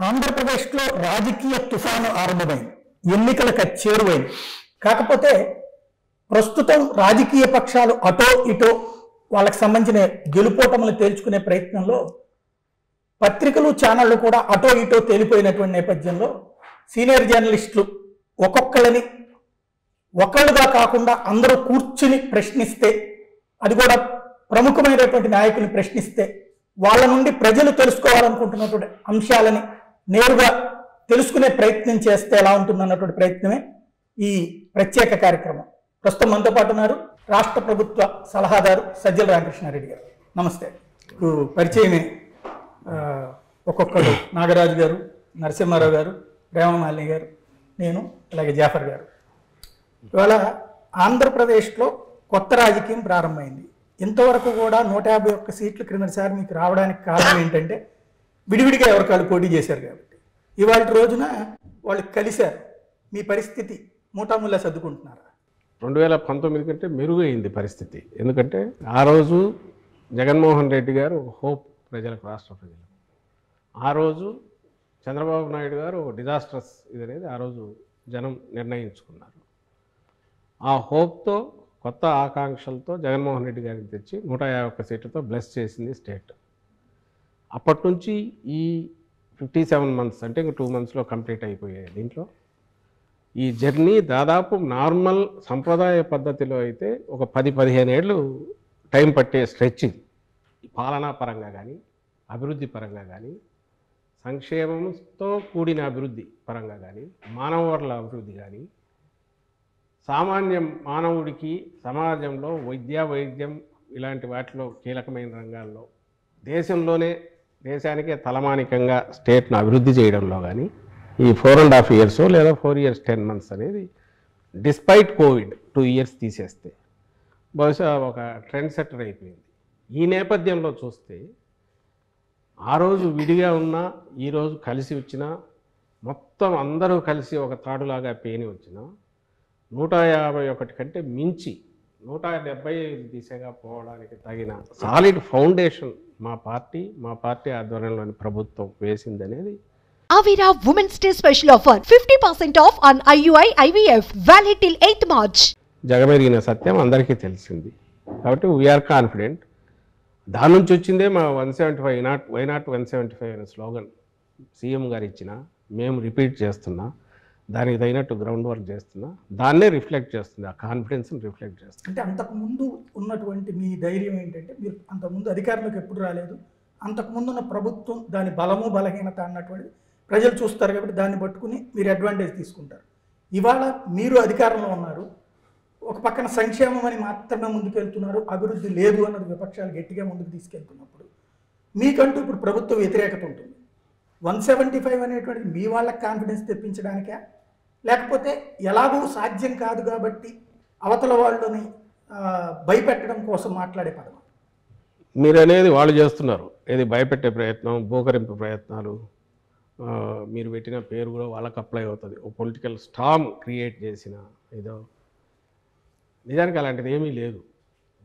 ఆంధ్రప్రదేశ్లో రాజకీయ తుఫాను ఆరంభమైంది. ఎన్నికలకు చేరువైంది. కాకపోతే ప్రస్తుతం రాజకీయ పక్షాలు అటో ఇటో వాళ్ళకి సంబంధించిన గెలుపోటములు తేల్చుకునే ప్రయత్నంలో పత్రికలు ఛానళ్లు కూడా అటో ఇటో తేలిపోయినటువంటి నేపథ్యంలో సీనియర్ జర్నలిస్టులు ఒక్కొక్కళ్ళని ఒకళ్ళుగా కాకుండా అందరూ కూర్చుని ప్రశ్నిస్తే, అది కూడా ప్రముఖమైనటువంటి నాయకుల్ని ప్రశ్నిస్తే వాళ్ళ నుండి ప్రజలు తెలుసుకోవాలనుకుంటున్నటువంటి అంశాలని నేరుగా తెలుసుకునే ప్రయత్నం చేస్తే ఎలా ఉంటుందన్నటువంటి ప్రయత్నమే ఈ ప్రత్యేక కార్యక్రమం. ప్రస్తుతం మనతో పాటు ఉన్నారు రాష్ట్ర ప్రభుత్వ సలహాదారు సజ్జల రామకృష్ణారెడ్డి గారు. నమస్తే. పరిచయమే ఒక్కొక్కరు నాగరాజు గారు, నరసింహారావు గారు, ప్రేమమాలిని గారు, నేను, అలాగే జాఫర్ గారు. ఇవాళ ఆంధ్రప్రదేశ్లో కొత్త రాజకీయం ప్రారంభమైంది. ఇంతవరకు కూడా 151 సీట్లు క్రిందసారి మీకు రావడానికి కారణం ఏంటంటే విడివిడిగా ఎవరికాళ్ళు పోటీ చేశారు కాబట్టి. ఇవాళ రోజున వాళ్ళు కలిశారు. మీ పరిస్థితి మూటాముల్లా సర్దుకుంటున్నారా? 2019 కంటే మెరుగైంది పరిస్థితి. ఎందుకంటే ఆ రోజు జగన్మోహన్ రెడ్డి గారు ఒక హోప్ ప్రజలకు, రాష్ట్ర ప్రజలకు. ఆ రోజు చంద్రబాబు నాయుడు గారు ఒక డిజాస్ట్రస్ ఇది అనేది ఆ రోజు జనం నిర్ణయించుకున్నారు. ఆ హోప్తో, కొత్త ఆకాంక్షలతో జగన్మోహన్ రెడ్డి గారిని తెచ్చి 151 సీట్లతో బ్లెస్ చేసింది స్టేట్. అప్పటి నుంచి ఈ 57 మంత్స్ అంటే ఇంక 2 మంత్స్లో కంప్లీట్ అయిపోయాయి. దీంట్లో ఈ జర్నీ దాదాపు నార్మల్ సంప్రదాయ పద్ధతిలో అయితే ఒక 10-15 ఏళ్ళు టైం పట్టే స్ట్రెచ్ ఇది. పాలనా పరంగా కానీ, అభివృద్ధి పరంగా కానీ, సంక్షేమంతో కూడిన అభివృద్ధి పరంగా కానీ, మానవ వనరుల అభివృద్ధి కానీ, సామాన్య మానవుడికి సమాజంలో వైద్యం ఇలాంటి వాటిలో కీలకమైన రంగాల్లో దేశానికే తలమానికంగా స్టేట్ను అభివృద్ధి చేయడంలో కానీ ఈ 4.5 years లేదా 4 years 10 months అనేది డిస్పైట్ కోవిడ్ 2 years తీసేస్తే బహుశా ఒక ట్రెండ్ సెట్టర్ అయిపోయింది. ఈ నేపథ్యంలో చూస్తే ఆ రోజు విడిగా ఉన్నా, ఈరోజు కలిసి వచ్చినా, మొత్తం అందరూ కలిసి ఒక తాడులాగా పేని వచ్చినా 151 కంటే మించి 175 దిశగా పోవడానికి తగిన సాలిడ్ ఫౌండేషన్ మా పార్టీ ఆధ్వర్యంలోని ప్రభుత్వం వేసిందనేది. Avira Women's Day special offer 50% off on IUI IVF valid till 8th March. జగమెరిగిన సత్యం అందరికీ తెలిసింది కాబట్టి వీఆర్ కాన్ఫిడెంట్. దాని నుంచి వచ్చిందే మా 175 వైనాట్ 175 అనే స్లోగన్ సీఎం గారు ఇచ్చిన, మేము రిపీట్ చేస్తున్నా, దానికి తగినట్టు గ్రౌండ్ వర్క్ చేస్తున్నా, దాన్నే రిఫ్లెక్ట్ చేస్తుంది, ఆ కాన్ఫిడెన్స్ని రిఫ్లెక్ట్ చేస్తుంది. అంటే అంతకుముందు ఉన్నటువంటి మీ ధైర్యం ఏంటంటే మీరు అంతకుముందు అధికారంలోకి ఎప్పుడు రాలేదు, అంతకుముందు ఉన్న ప్రభుత్వం దాని బలము బలహీనత అన్నటువంటిది ప్రజలు చూస్తారు కాబట్టి దాన్ని పట్టుకుని మీరు అడ్వాంటేజ్ తీసుకుంటారు. ఇవాళ మీరు అధికారంలో ఉన్నారు, ఒక పక్కన సంక్షేమం అని మాత్రమే ముందుకెళ్తున్నారు, అభివృద్ధి లేదు అన్నది విపక్షాలు గట్టిగా ముందుకు తీసుకెళ్తున్నప్పుడు మీకంటూ ఇప్పుడు ప్రభుత్వ వ్యతిరేకత ఉంటుంది. 175 అనేటువంటిది మీ వాళ్ళకి కాన్ఫిడెన్స్ తెప్పించడానికే, లేకపోతే ఎలాగూ సాధ్యం కాదు కాబట్టి అవతల వాళ్ళని భయపెట్టడం కోసం మాట్లాడే పదం? మీరు అనేది వాళ్ళు చేస్తున్నారు, ఏది భయపెట్టే ప్రయత్నం, బోకరింపు ప్రయత్నాలు. మీరు పెట్టిన పేరు కూడా వాళ్ళకి అప్లై అవుతుంది. ఓ పొలిటికల్ స్టామ్ క్రియేట్ చేసిన ఏదో. నిజానికి అలాంటిది ఏమీ లేదు.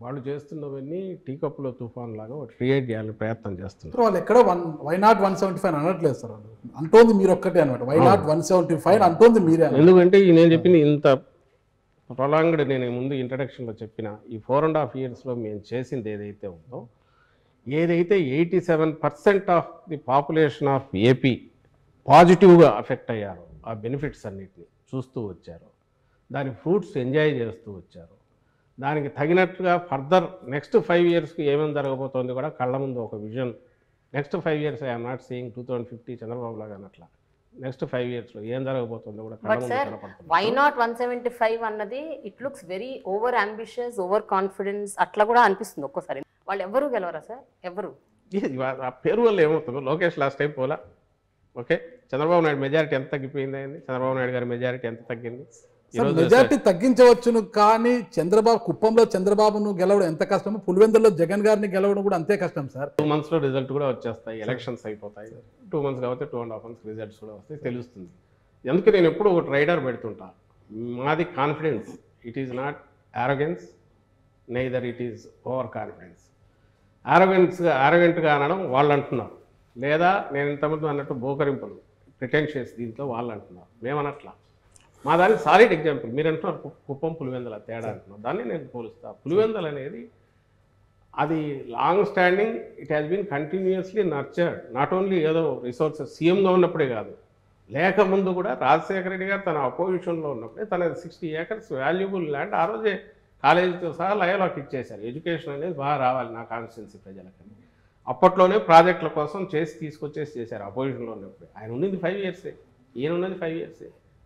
వాళ్ళు చేస్తున్నవన్నీ టీ కప్పులో తుఫాన్ లాగా క్రియేట్ చేయాలని ప్రయత్నం చేస్తున్నారు. వాళ్ళు ఎక్కడో వైనాట్ 175 అనట్లేదు సార్, అంటోంది మీరు ఒక్కటే అనమాట. వైనాట్ 175 అంటోంది మీరే. ఎందుకంటే నేను చెప్పింది ఇంత ప్రొలాంగ్డ్, నేను ముందు ఇంట్రడక్షన్లో చెప్పిన ఈ 4.5 yearsలో మేము చేసింది ఏదైతే ఉందో, ఏదైతే 87% of the population of AP పాజిటివ్గా అఫెక్ట్ అయ్యారో, ఆ బెనిఫిట్స్ అన్నిటిని చూస్తూ వచ్చారు, దాని ఫ్రూట్స్ ఎంజాయ్ చేస్తూ వచ్చారు, దానికి తగినట్టుగా ఫర్దర్ నెక్స్ట్ 5 yearsకి ఏమేమి జరగబోతోంది కూడా కళ్ళ ముందు ఒక vision. Next 5 years I'm not seeing 2050 Chandrababu లాగా అన్నట్లా. నెక్స్ట్ 5 yearsలో ఏం జరగబోతుందో కూడా కళ్ళ ముందు కనపడుతుంది. వై నాట్ 175 అన్నది it looks very over ambitious, over confidence అట్లా కూడా అనిపిస్తుంది ఒక్కోసారి. వాళ్ళు ఎవరు గెలవరా సార్? ఎవరు? ఆ పేరు వల్ల ఏమవుతుందో, లోకేష్ లాస్ట్ టైం పోలా, ఓకే, చంద్రబాబు నాయుడు మెజారిటీ ఎంత తగ్గిపోయింది అయింది, చంద్రబాబు నాయుడు గారి మెజారిటీ ఎంత తగ్గింది? మెజార్టీ తగ్గించవచ్చును, కానీ కుప్పంలో చంద్రబాబును గెలవడం ఎంత కష్టమో పులివెందుల్లో జగన్ గారిని గెలవడం కూడా అంతే కష్టం సార్. 2 monthsలో రిజల్ట్ కూడా వచ్చేస్తాయి, ఎలక్షన్స్ అయిపోతాయి. 2 months కాబట్టి 2.5 months రిజల్ట్స్ కూడా వస్తాయి, తెలుస్తుంది. అందుకే నేను ఎప్పుడు ఒక రైడర్ పెడుతుంటా, మాది confidence, it is not arrogance, neither it is over confidence. ఆరోగెంట్గా అనడం వాళ్ళు అంటున్నారు, లేదా నేను ఇంతమంది అన్నట్టు బోకరింపులు ప్రిటెన్షియస్ దీంట్లో వాళ్ళు అంటున్నారు, మేమనట్లా. మా దానికి సాలిడ్ ఎగ్జాంపుల్ మీరు అంటున్నారు కుప్పం పులివెందుల తేడా అంటున్నారు, దాన్ని నేను పోలుస్తా. పులివెందులు అనేది అది long standing, it has been continuously nurtured. Not only ఏదో రిసోర్సెస్ సీఎంగా ఉన్నప్పుడే కాదు, లేకముందు కూడా రాజశేఖర రెడ్డి గారు తన అపోజిషన్లో ఉన్నప్పుడే తన 60 acres వాల్యుబుల్ ల్యాండ్ ఆ రోజే కాలేజీతో సహా లయలోకి ఇచ్చేశారు. ఎడ్యుకేషన్ అనేది బాగా రావాలి నా కాన్స్టిట్యున్సీ ప్రజలకని అప్పట్లోనే ప్రాజెక్టుల కోసం తీసుకొచ్చేసి చేశారు అపోజిషన్లో ఉన్నప్పుడు. ఆయన ఉన్నది 5 years, ఈయన ఉన్నది 5 years.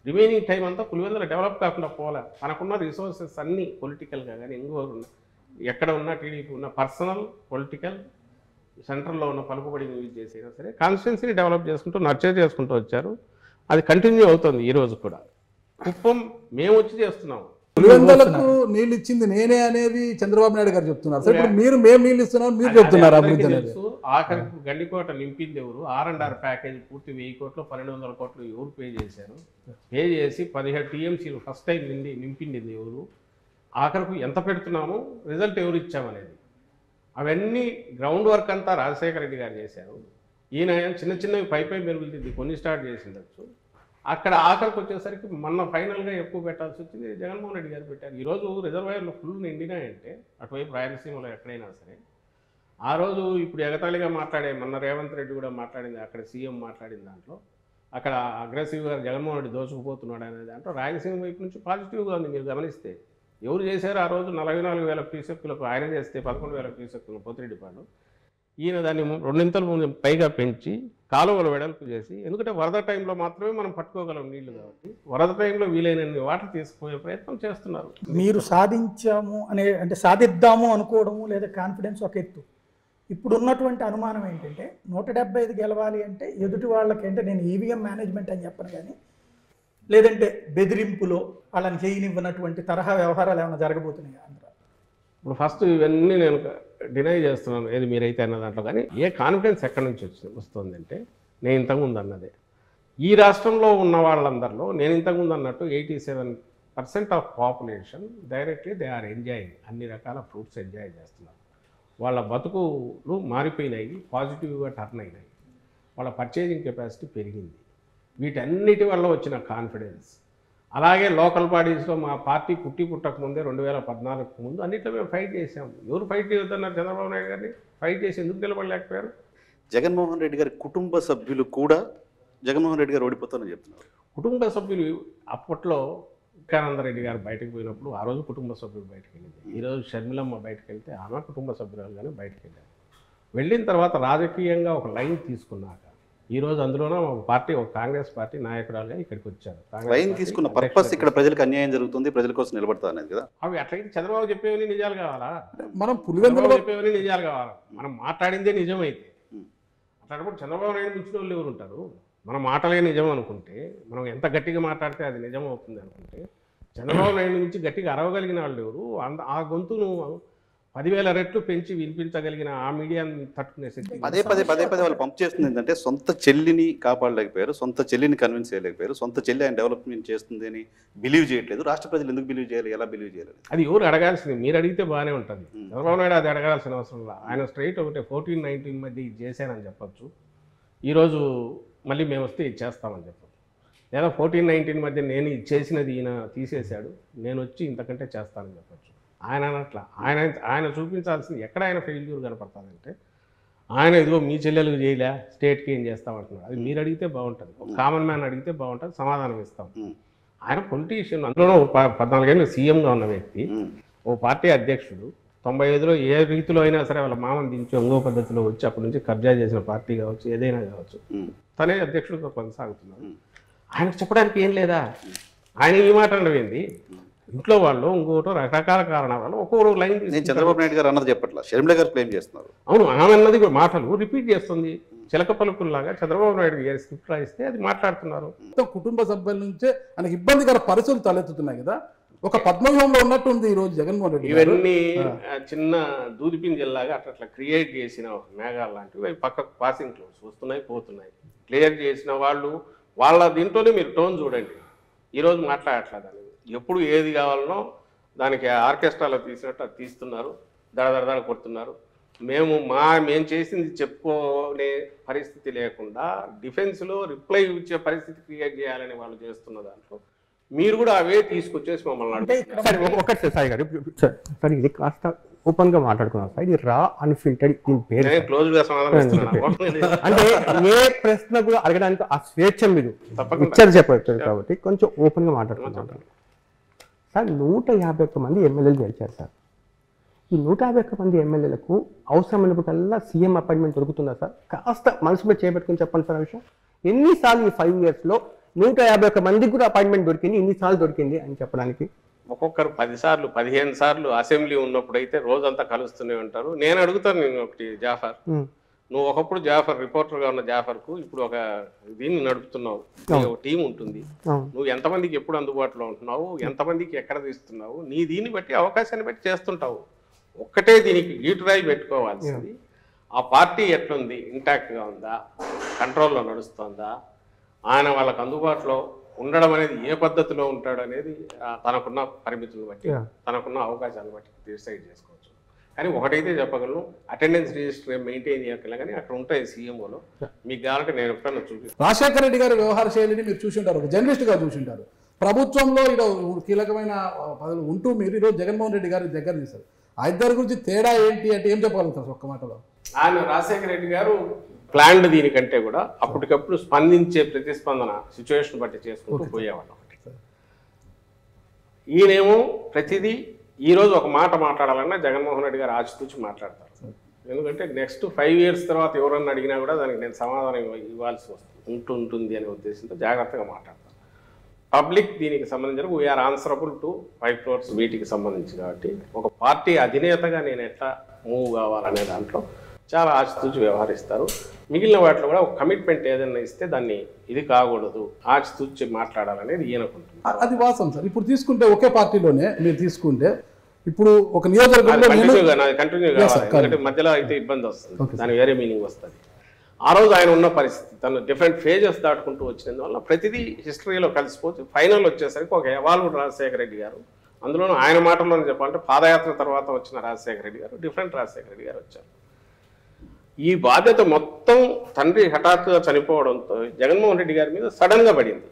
రిమైనింగ్ టైం అంతా పులివెందుల డెవలప్ కాకుండా పోలే. మనకున్న రిసోర్సెస్ అన్నీ పొలిటికల్గా కానీ ఇంకోరు ఉన్న ఎక్కడ ఉన్న టీడీపీ ఉన్న పర్సనల్ పొలిటికల్ సెంట్రల్లో ఉన్న పలుకుబడి యూజ్ చేసినా సరే కాన్స్టిట్యున్సీని డెవలప్ చేసుకుంటూ నర్చర్ చేసుకుంటూ వచ్చారు. అది కంటిన్యూ అవుతుంది ఈ రోజు కూడా. కుప్పం మేము వచ్చి చేస్తున్నాము. పులివెందులకు నీళ్ళు ఇచ్చింది నేనే అనేది చంద్రబాబు నాయుడు గారు చెప్తున్నారు. సరే ఇప్పుడు మేము నీళ్ళు ఇస్తున్నాం మీరు చెప్తున్నారు అభివృద్ధి అనేది. ఆఖరికి గండికోట నింపింది ఎవరు? R&R ప్యాకేజ్ పూర్తి 1000 కోట్లు 1200 కోట్లు ఎవరు పే చేశారు? పే చేసి 17 TMCలు ఫస్ట్ టైం నింపింది ఎవరు? ఆఖరికి ఎంత పెడుతున్నాము, రిజల్ట్ ఎవరు ఇచ్చామనేది అవన్నీ గ్రౌండ్ వర్క్ అంతా రాజశేఖర రెడ్డి గారు చేశారు. ఈయన చిన్న చిన్నవి పై మెరుగుతుంది, కొన్ని స్టార్ట్ చేసిండొచ్చు. అక్కడ ఆఖరికి వచ్చేసరికి మొన్న ఫైనల్గా ఎక్కువ పెట్టాల్సి వచ్చింది, జగన్మోహన్ రెడ్డి గారు పెట్టారు. ఈరోజు రిజర్వాయర్లు ఫుల్ నిండినాయంటే అటువైపు రాయలసీమలో ఎక్కడైనా సరే. ఆ రోజు ఇప్పుడు ఎగతాళిగా మాట్లాడే మొన్న రేవంత్ రెడ్డి కూడా మాట్లాడింది, అక్కడ సీఎం మాట్లాడిన దాంట్లో అక్కడ అగ్రెసివ్గా జగన్మోహన్ రెడ్డి దోచుకుపోతున్నాడు అనే దాంట్లో రాయలసీమ వైపు నుంచి పాజిటివ్గా ఉంది. మీరు గమనిస్తే ఎవరు చేశారు ఆ రోజు 44,000 క్యూసెక్కులకు, ఆయన చేస్తే 11,000 క్యూసెక్కులు పోతిరెడ్డిపాడు. ఈయన దాన్ని 2 పైగా పెంచి కాలువలు వెడల్పు చేసి, ఎందుకంటే వరద టైంలో మాత్రమే మనం పట్టుకోగలం నీళ్లు కాబట్టి వరద టైంలో వీలైనన్ని వాటర్ తీసుకుపోయే ప్రయత్నం చేస్తున్నారు. మీరు సాధించాము అంటే సాధిద్దాము అనుకోవడము లేదా కాన్ఫిడెన్స్ ఒక ఎత్తు. ఇప్పుడు ఉన్నటువంటి అనుమానం ఏంటంటే 175 గెలవాలి అంటే ఎదుటి వాళ్ళకి అంటే నేను ఈవీఎం మేనేజ్మెంట్ అని చెప్పను కానీ లేదంటే బెదిరింపులో వాళ్ళని చేయనివ్వనటువంటి తరహా వ్యవహారాలు ఏమైనా జరగబోతున్నాయి ఆంధ్ర? ఇప్పుడు ఫస్ట్ ఇవన్నీ నేను డినై చేస్తున్నాను ఏది మీరైతే అన్న దాంట్లో. కానీ ఏ కాన్ఫిడెన్స్ ఎక్కడి నుంచి వస్తుందంటే నేను ఇంతకుముందు అన్నదే, ఈ రాష్ట్రంలో ఉన్న వాళ్ళందరిలో నేను ఇంతకుముందు అన్నట్టు 87% of population directly they are enjoying, అన్ని రకాల ఫ్రూట్స్ ఎంజాయ్ చేస్తున్నారు. వాళ్ళ బతుకులు మారిపోయినాయి, పాజిటివ్గా టర్న్ అయినాయి, వాళ్ళ పర్చేజింగ్ కెపాసిటీ పెరిగింది. వీటన్నిటి వల్ల వచ్చిన కాన్ఫిడెన్స్. అలాగే లోకల్ బాడీస్లో మా పార్టీ పుట్టక ముందే 2014 ముందు అన్నింటిలో మేము ఫైట్ చేసాము. ఎవరు ఫైట్ చేయొద్దన్నారు? చంద్రబాబు నాయుడు గారిని ఫైట్ చేసి ఎందుకు నిలబడలేకపోయారు? జగన్మోహన్ రెడ్డి గారి కుటుంబ సభ్యులు కూడా జగన్మోహన్ రెడ్డి గారు ఓడిపోతారని చెప్తున్నారు. కుటుంబ సభ్యులు అప్పట్లో వివేకానందరెడ్డి గారు బయటకు పోయినప్పుడు ఆ రోజు కుటుంబ సభ్యులు బయటకు వెళ్ళింది. ఈరోజు షర్మిలమ్మ బయటకు వెళ్తే ఆమె కుటుంబ సభ్యులుగానే బయటకు వెళ్ళారు. వెళ్ళిన తర్వాత రాజకీయంగా ఒక లైన్ తీసుకున్నాక ఈరోజు అందులోనే ఒక పార్టీ, ఒక కాంగ్రెస్ పార్టీ నాయకురాలుగా ఇక్కడికి వచ్చారు. లైన్ తీసుకున్న పర్పస్ ఇక్కడ ప్రజలకు అన్యాయం జరుగుతుంది, ప్రజల కోసం నిలబడతా అనేది కదా. అవి అట్లయితే చంద్రబాబు చెప్పేవని నిజాలు కావాలా? మనం పులివెందులు చెప్పేవని నిజాలు కావాలా? మనం మాట్లాడిందే నిజమైతే అట్లాంటప్పుడు చంద్రబాబు నాయుడు మించిన వాళ్ళు ఎవరు ఉంటారు? మన మాటలే నిజం అనుకుంటే, మనం ఎంత గట్టిగా మాట్లాడితే అది నిజం అవుతుంది అనుకుంటే, చంద్రబాబు నాయుడు నుంచి గట్టిగా అరవగలిగిన వాళ్ళు ఎవరు? ఆ గొంతును 10,000 రెట్లు పెంచి వినిపించగలిగిన ఆ మీడియాని తట్టుకునే శక్తి పదే వాళ్ళు పంప్ చేస్తుంది ఏంటంటే సొంత చెల్లిని కాపాడలేకపోయారు, సొంత చెల్లిని కన్విన్స్ చేయలేకపోయారు, సొంత చెల్లి ఆయన డెవలప్మెంట్ చేస్తుంది అని బిలీవ్ చేయట్లేదు. రాష్ట్ర ప్రజలు ఎందుకు బిలీవ్ చేయాలి, ఎలా బిలీవ్ చేయాలి? అది ఎవరు అడగాల్సింది? మీరు అడిగితే బాగానే ఉంటుంది. చంద్రబాబు నాయుడు అది అడగాల్సిన అవసరం లేదు. ఆయన స్ట్రైట్ ఒకటే 14-19 మధ్య ఇది చేశానని చెప్పచ్చు, ఈరోజు మళ్ళీ మేము వస్తే ఇది చేస్తామని చెప్పచ్చు. లేదా 14-19 మధ్య నేను ఇది చేసినది ఈయన తీసేశాడు, నేను వచ్చి ఇంతకంటే చేస్తానని చెప్పచ్చు. ఆయన అట్లా ఆయన చూపించాల్సింది ఎక్కడ ఆయన ఫెయిల్యూర్ కనపడతానంటే, ఆయన ఇదిగో మీ చెల్లెలకు చేయలే స్టేట్కి ఏం చేస్తామంటున్నాడు. అది మీరు అడిగితే బాగుంటుంది, ఒక కామన్ మ్యాన్ అడిగితే బాగుంటుంది, సమాధానం ఇస్తాం. ఆయన పొలిటీషియన్, అందులోనూ 14 ఏళ్ళు సీఎంగా ఉన్న వ్యక్తి, ఓ పార్టీ అధ్యక్షుడు. 95లో ఏ రీతిలో అయినా సరే వాళ్ళ మామని దించి ఇంకో పద్ధతిలో వచ్చి అప్పటి నుంచి కబ్జా చేసిన పార్టీ కావచ్చు, ఏదైనా కావచ్చు, తనే అధ్యక్షుడిగా కొనసాగుతున్నారు. ఆయనకు చెప్పడానికి ఏం లేదా? ఆయన ఈ మాట అనవేంది? ఇంట్లో వాళ్ళు ఇంకోటో రకరకాల కారణాల వల్ల ఒక్కొక్క లైన్ చంద్రబాబు నాయుడు గారు అన్నది చెప్పట్లా, షర్మిల గారు క్లెయిమ్ చేస్తున్నారు. అవును, ఆమె అన్నది మాటలు రిపీట్ చేస్తుంది. చిలక పలుకుల్లాగా చంద్రబాబు నాయుడు గారి స్క్రిప్ట్ రాయిస్తే అది మాట్లాడుతున్నారు. కుటుంబ సభ్యుల నుంచే ఆయనకి ఇబ్బందికర పరిస్థితులు తలెత్తుతున్నాయి కదా. ఒక పద్మవ్యూహంలో ఉన్నట్టు ఉంది ఈ రోజు జగన్మోహన్ రెడ్డి. ఇవన్నీ చిన్న దూదిపింజల్లాగా అట్లా క్రియేట్ చేసిన మేఘాలు లాంటివి అవి పక్కకు పాసింగ్ క్లౌడ్స్ వస్తున్నాయి పోతున్నాయి. క్లియర్ చేసిన వాళ్ళు వాళ్ళ దీంట్లోనే మీరు టోన్ చూడండి. ఈరోజు మాట్లాడట్లేదు, ఎప్పుడు ఏది కావాలనో దానికి ఆర్కెస్ట్రాలో తీసినట్టు అది తీస్తున్నారు, దడ కొడుతున్నారు. మేము చేసింది చెప్పుకునే పరిస్థితి లేకుండా డిఫెన్స్లో రిప్లై ఇచ్చే పరిస్థితి క్రియేట్ చేయాలని వాళ్ళు చేస్తున్న దాంట్లో మీరు కూడా అవే తీసుకొచ్చేసి మమ్మల్ని అడుగుతున్నారు. సార్ ఒకటి సార్ సాయి గారు సార్ ఇది కాస్త ఓపెన్ గా మాట్లాడుకున్నాం సార్. ఇది రా అన్ఫిల్టర్డ్ దీని పేరు క్లోజ్ గా సమాధానం ఇస్తున్నాను. అంటే ఏ ప్రశ్న కూడా అడగడానికి ఆ స్వేచ్ఛ మీరు తప్పకుండా ఇచ్చారు చెప్పారు కాబట్టి కొంచెం ఓపెన్ గా మాట్లాడుకుంటాం సార్. 151 మంది ఎమ్మెల్యేలు గెలిచారు సార్. ఈ 151 మంది ఎమ్మెల్యేలకు అవసరమైనప్పుడల్లా సీఎం అపాయింట్మెంట్ దొరుకుతుందా సార్? కాస్త మనసు మీద చేపెట్టుకుని చెప్పండి సార్ ఆ విషయం. ఎన్నిసార్లు ఈ 5 years లో 151 మందికి కూడా అపాయింట్మెంట్ దొరికింది, ఇన్నిసార్లు దొరికింది అని చెప్పడానికి? ఒక్కొక్కరు 10 సార్లు 15 సార్లు అసెంబ్లీ ఉన్నప్పుడు అయితే రోజంతా కలుస్తూనే ఉంటారు. నేను అడుగుతాను నేను ఒకటి, జాఫర్ నువ్వు ఒకప్పుడు జాఫర్ రిపోర్టర్గా ఉన్న జాఫర్కు ఇప్పుడు ఒక దీన్ని నడుపుతున్నావు, ఒక టీం ఉంటుంది, నువ్వు ఎంతమందికి ఎప్పుడు అందుబాటులో ఉంటున్నావు, ఎంతమందికి ఎక్కడ తీస్తున్నావు, నీ దీన్ని బట్టి అవకాశాన్ని బట్టి చేస్తుంటావు. ఒక్కటే దీనికి గీటురాయి పెట్టుకోవాల్సింది, ఆ పార్టీ ఎట్లుంది, ఇంటాక్ట్గా ఉందా, కంట్రోల్లో నడుస్తుందా, ఆయన వాళ్ళకు అందుబాటులో ఉండడం అనేది ఏ పద్ధతిలో ఉంటాడు అనేది తనకున్న పరిమితులను బట్టి తనకున్న అవకాశాలను బట్టి డిసైడ్ చేసుకోవచ్చు. కానీ ఒకటైతే చెప్పగలను, అటెండెన్స్ రిజిస్టర్ మెయింటైన్ చేయగల కానీ అక్కడ ఉంటాయి సీఎంఓలో. మీకు కావాలంటే నేను ఎప్పుడన్నా చూపిస్తాను. రాజశేఖర రెడ్డి గారి వ్యవహార శైలిని మీరు చూసింటారు, ఒక జర్నలిస్ట్గా చూసింటారు. ప్రభుత్వంలో ఈరోజు కీలకమైన పదవులు ఉంటూ మీరు ఈరోజు జగన్మోహన్ రెడ్డి గారి దగ్గర తీశారు. ఆ ఇద్దరి గురించి తేడా ఏంటి అంటే ఏం చెప్పగలుగుతారు ఒక్క మాటలో? ఆయన రాజశేఖర రెడ్డి గారు ప్లాన్డ్ దీనికంటే కూడా అప్పటికప్పుడు స్పందించే ప్రతిస్పందన సిచ్యువేషన్ బట్టి చేసుకుంటూ పోయేవాళ్ళం. ఈయనేమో ప్రతిదీ ఈరోజు ఒక మాట మాట్లాడాలన్నా జగన్మోహన్ రెడ్డి గారు ఆచితూచి మాట్లాడతారు. ఎందుకంటే నెక్స్ట్ 5 years తర్వాత ఎవరన్నా అడిగినా కూడా దానికి నేను సమాధానం ఇవ్వాల్సి ఉంటుంది అనే ఉద్దేశంతో జాగ్రత్తగా మాట్లాడతాను. పబ్లిక్ దీనికి సంబంధించిన వీఆర్ ఆన్సరబుల్ టు 5 crores వీటికి సంబంధించి కాబట్టి ఒక పార్టీ అధినేతగా నేను ఎట్లా మూవ్ కావాలనే దాంట్లో చాలా ఆచితూచి వ్యవహరిస్తారు. మిగిలిన వాటిలో కూడా ఒక కమిట్మెంట్ ఏదైనా ఇస్తే దాన్ని ఇది కాకూడదు, ఆచితూచి మాట్లాడాలనేది ఈయనకుంటుంది. అది వాస్తవం సార్. ఇప్పుడు తీసుకుంటే ఒకే పార్టీలోనే మీరు తీసుకుంటే ఇప్పుడు ఒక నియోజకవర్గంలో కంటిన్యూ కావాలి, ఎందుకంటే మధ్యలో అయితే ఇబ్బంది వస్తుంది, దాని వేరే మీనింగ్ వస్తుంది. ఆ రోజు ఆయన ఉన్న పరిస్థితి తను డిఫరెంట్ ఫేజెస్ దాటుకుంటూ వచ్చినందువల్ల ప్రతిదీ హిస్టరీలో కలిసిపోతే ఫైనల్ వచ్చేసరికి ఒక ఎవాల్వ్డ్ రాజశేఖర రెడ్డి గారు, అందులోనూ ఆయన మాటల్లోనే చెప్పాలంటే పాదయాత్ర తర్వాత వచ్చిన రాజశేఖర రెడ్డి గారు, డిఫరెంట్ రాజశేఖర రెడ్డి గారు వచ్చారు. ఈ బాధ్యత మొత్తం తండ్రి హఠాత్తుగా చనిపోవడంతో జగన్మోహన్ రెడ్డి గారి మీద సడన్గా పడింది.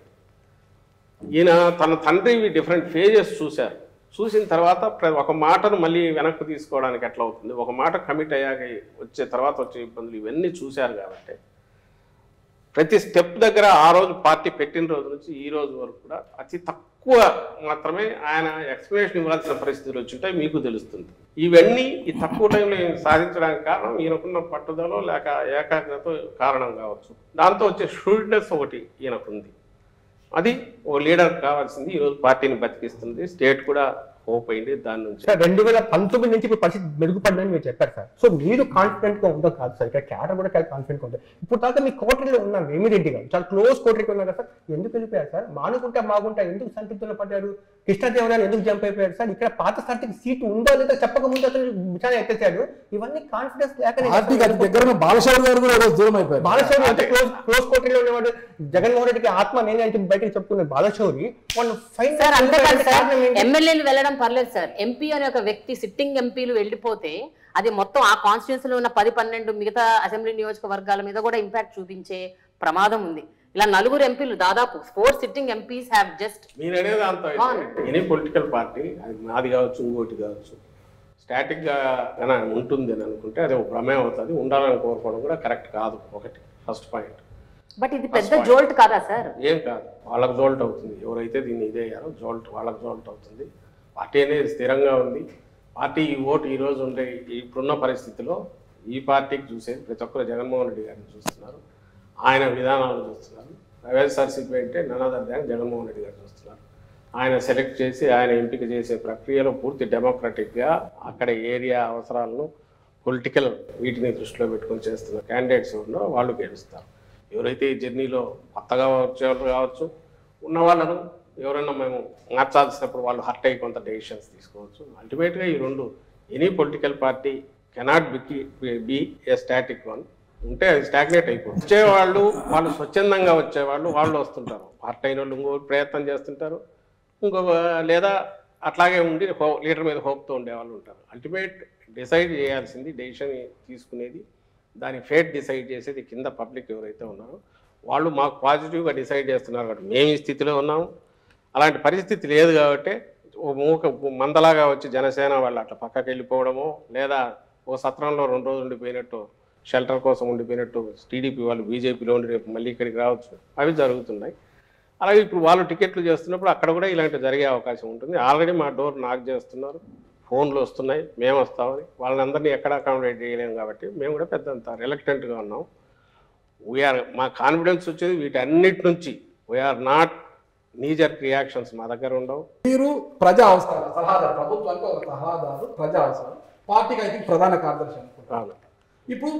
ఈయన తన తండ్రి డిఫరెంట్ ఫేజెస్ చూశారు. చూసిన తర్వాత ఒక మాటను మళ్ళీ వెనక్కి తీసుకోవడానికి ఎట్లా అవుతుంది, ఒక మాట కమిట్ అయ్యాక వచ్చే తర్వాత వచ్చే ఇబ్బందులు ఇవన్నీ చూశారు. కాబట్టి ప్రతి స్టెప్ దగ్గర ఆ రోజు పార్టీ పెట్టిన రోజు నుంచి ఈ రోజు వరకు కూడా అతి తక్కువ మాత్రమే ఆయన ఎక్స్ప్లెనేషన్ ఇవ్వాల్సిన పరిస్థితులు వచ్చుంటాయి, మీకు తెలుస్తుంది. ఇవన్నీ ఈ తక్కువ టైంలో సాధించడానికి కారణం ఈయనకున్న పట్టుదల లేక ఏకాగ్రత కారణం కావచ్చు. దాంతో వచ్చే షూడ్నెస్ ఒకటి ఈయనకుంది. అది ఓ లీడర్ కావాల్సింది. ఈరోజు పార్టీని బతికిస్తుంది, స్టేట్ కూడా హోప్ అయింది దాని నుంచి. 2019 నుంచి ఇప్పుడు పరిస్థితి మెరుగుపడ్డాలని మీరు చెప్పారు సార్. సో మీరు కాన్ఫిడెంట్ గా ఉందో కాదు సార్, ఇక్కడ క్యాడర్ కూడా చాలా కాన్ఫిడెంట్ గా ఉంటుంది. ఇప్పుడు దాకా మీ కోటరీలో ఉన్న వేమిరెడ్డి గారు చాలా క్లోజ్ కోటరీకి ఉన్నారు కదా సార్, ఎందుకు వెళ్ళిపోయారు సార్? మానుకుంటా మాగుంటా ఎందుకు సంతృప్తిలో పడ్డారు? కృష్ణదేవరాయలు ఎందుకు జంప్ అయిపోయారు సార్? ఇక్కడ పాత స్థాయికి సీటు ఉందో లేదో చెప్పకముందు అతను విచారణ ఎత్తేసాడు. ఇవన్నీ కాన్ఫిడెన్స్ లేక బాలశౌరి గారు కూడా దూరం అయిపోయారు. బాలశౌరి అంటే క్లోజ్ కోటరీలో ఉన్నవాడు జగన్మోహన్ రెడ్డికి ఆత్మ నేనే అంటే బయటకు చెప్పుకున్నాడు బాలశౌరి. ఎమ్మెల్యేలు వెళ్ళడం పర్లేదు సార్, ఎంపీ అనే ఒక వ్యక్తి సిట్టింగ్ ఎంపీలు వెళ్ళిపోతే అది మొత్తం ఆ కాన్స్టిట్యూన్సీలో ఉన్న 10-12 మిగతా అసెంబ్లీ నియోజకవర్గాల మీద కూడా ఇంపాక్ట్ చూపించే ప్రమాదం ఉంది. ఇలా 4 ఎంపీలు దాదాపు 4 సిట్టింగ్ ఎంపీస్ హ్యావ్ జస్ట్ మీరు అనేది అంత ఎనీ పొలిటికల్ పార్టీ అది నాది కావచ్చు ఇంకోటి కావచ్చు స్టాటిక్గా ఉంటుంది అని అనుకుంటే అది ఒక భ్రమే అవుతుంది. ఉండాలని కోరుకోవడం కూడా కరెక్ట్ కాదు. ఒకటి ఫస్ట్ పాయింట్. బట్ ఇది పెద్ద జోల్ట్ కాదా సార్? ఏం కాదు, వాళ్ళకు జోల్ట్ అవుతుంది. ఎవరైతే దీన్ని ఇదే అయ్యారో జోల్ట్ వాళ్ళకు జోల్ట్ అవుతుంది. పార్టీ అనేది స్థిరంగా ఉంది. పార్టీ ఈ ఓటు ఈరోజు ఉండే ఇప్పుడున్న పరిస్థితిలో ఈ పార్టీకి చూసేది ప్రతి ఒక్కరు జగన్మోహన్ రెడ్డి గారిని చూస్తున్నారు, ఆయన విధానాలు చూస్తున్నారు. వైఎస్ఆర్సీపీ అంటే నన్నదర్ దాన్ జగన్మోహన్ రెడ్డి గారు చూస్తున్నారు. ఆయన సెలెక్ట్ చేసి ఆయన ఎంపిక చేసే ప్రక్రియలో పూర్తి డెమోక్రటిక్గా అక్కడ ఏరియా అవసరాలను పొలిటికల్ వీటిని దృష్టిలో పెట్టుకొని చేస్తున్న క్యాండిడేట్స్ ఉన్నారో వాళ్ళు గెలుస్తారు. ఎవరైతే ఈ జర్నీలో కొత్తగా వచ్చేవాళ్ళు కావచ్చు, ఉన్న వాళ్ళను ఎవరైనా మేము మార్చాల్సినప్పుడు వాళ్ళు హర్ట్ అయ్యి కొంత డెసిషన్స్ తీసుకోవచ్చు. అల్టిమేట్గా ఈ రెండు any political party cannot be A static one. ఉంటే అది స్టాగ్నేట్ అయిపోతుంది. వచ్చేవాళ్ళు వాళ్ళు స్వచ్ఛందంగా వచ్చేవాళ్ళు వాళ్ళు వస్తుంటారు, హర్ట్ అయిన వాళ్ళు ఇంకో ప్రయత్నం చేస్తుంటారు, ఇంకో లేదా అట్లాగే ఉండి లీడర్ మీద హోప్తో ఉండేవాళ్ళు ఉంటారు. అల్టిమేట్ డిసైడ్ చేయాల్సింది, డెసిషన్ తీసుకునేది, దాని ఫేట్ డిసైడ్ చేసేది కింద పబ్లిక్ ఎవరైతే ఉన్నారో వాళ్ళు మాకు పాజిటివ్గా డిసైడ్ చేస్తున్నారు కాబట్టి మేము ఈ స్థితిలో ఉన్నాము. అలాంటి పరిస్థితి లేదు కాబట్టి ఓ మూక మందలాగా వచ్చి జనసేన వాళ్ళు అట్లా పక్కకి వెళ్ళిపోవడమో, లేదా ఓ సత్రంలో 2 రోజులు ఉండిపోయినట్టు షెల్టర్ కోసం ఉండిపోయినట్టు టీడీపీ వాళ్ళు బీజేపీలో ఉండి రేపు మళ్ళీ ఇక్కడికి రావచ్చు, అవి జరుగుతున్నాయి. అలాగే ఇప్పుడు వాళ్ళు టికెట్లు చేస్తున్నప్పుడు అక్కడ కూడా ఇలాంటి జరిగే అవకాశం ఉంటుంది. ఆల్రెడీ మా డోర్ నాక్ చేస్తున్నారు, ఫోన్లు వస్తున్నాయి, మేము వస్తామని. వాళ్ళని అందరినీ ఎక్కడ అకామిడేట్ చేయలేము కాబట్టి మేము కూడా పెద్దంత రిలక్టెంట్గా ఉన్నాం. వీఆర్, మా కాన్ఫిడెన్స్ వచ్చేది వీటన్నిటి నుంచి. వీఆర్ నాట్ నీజర్ రియాక్షన్స్ మా దగ్గర ఉండవు. మీరు ప్రజా అవసరాలు సలహాదారు, ప్రభుత్వానికి ఒక సలహాదారు, ప్రజా అవసరాలు, పార్టీకి అయితే ప్రధాన కార్యదర్శి అనుకుంటారు. ఇప్పుడు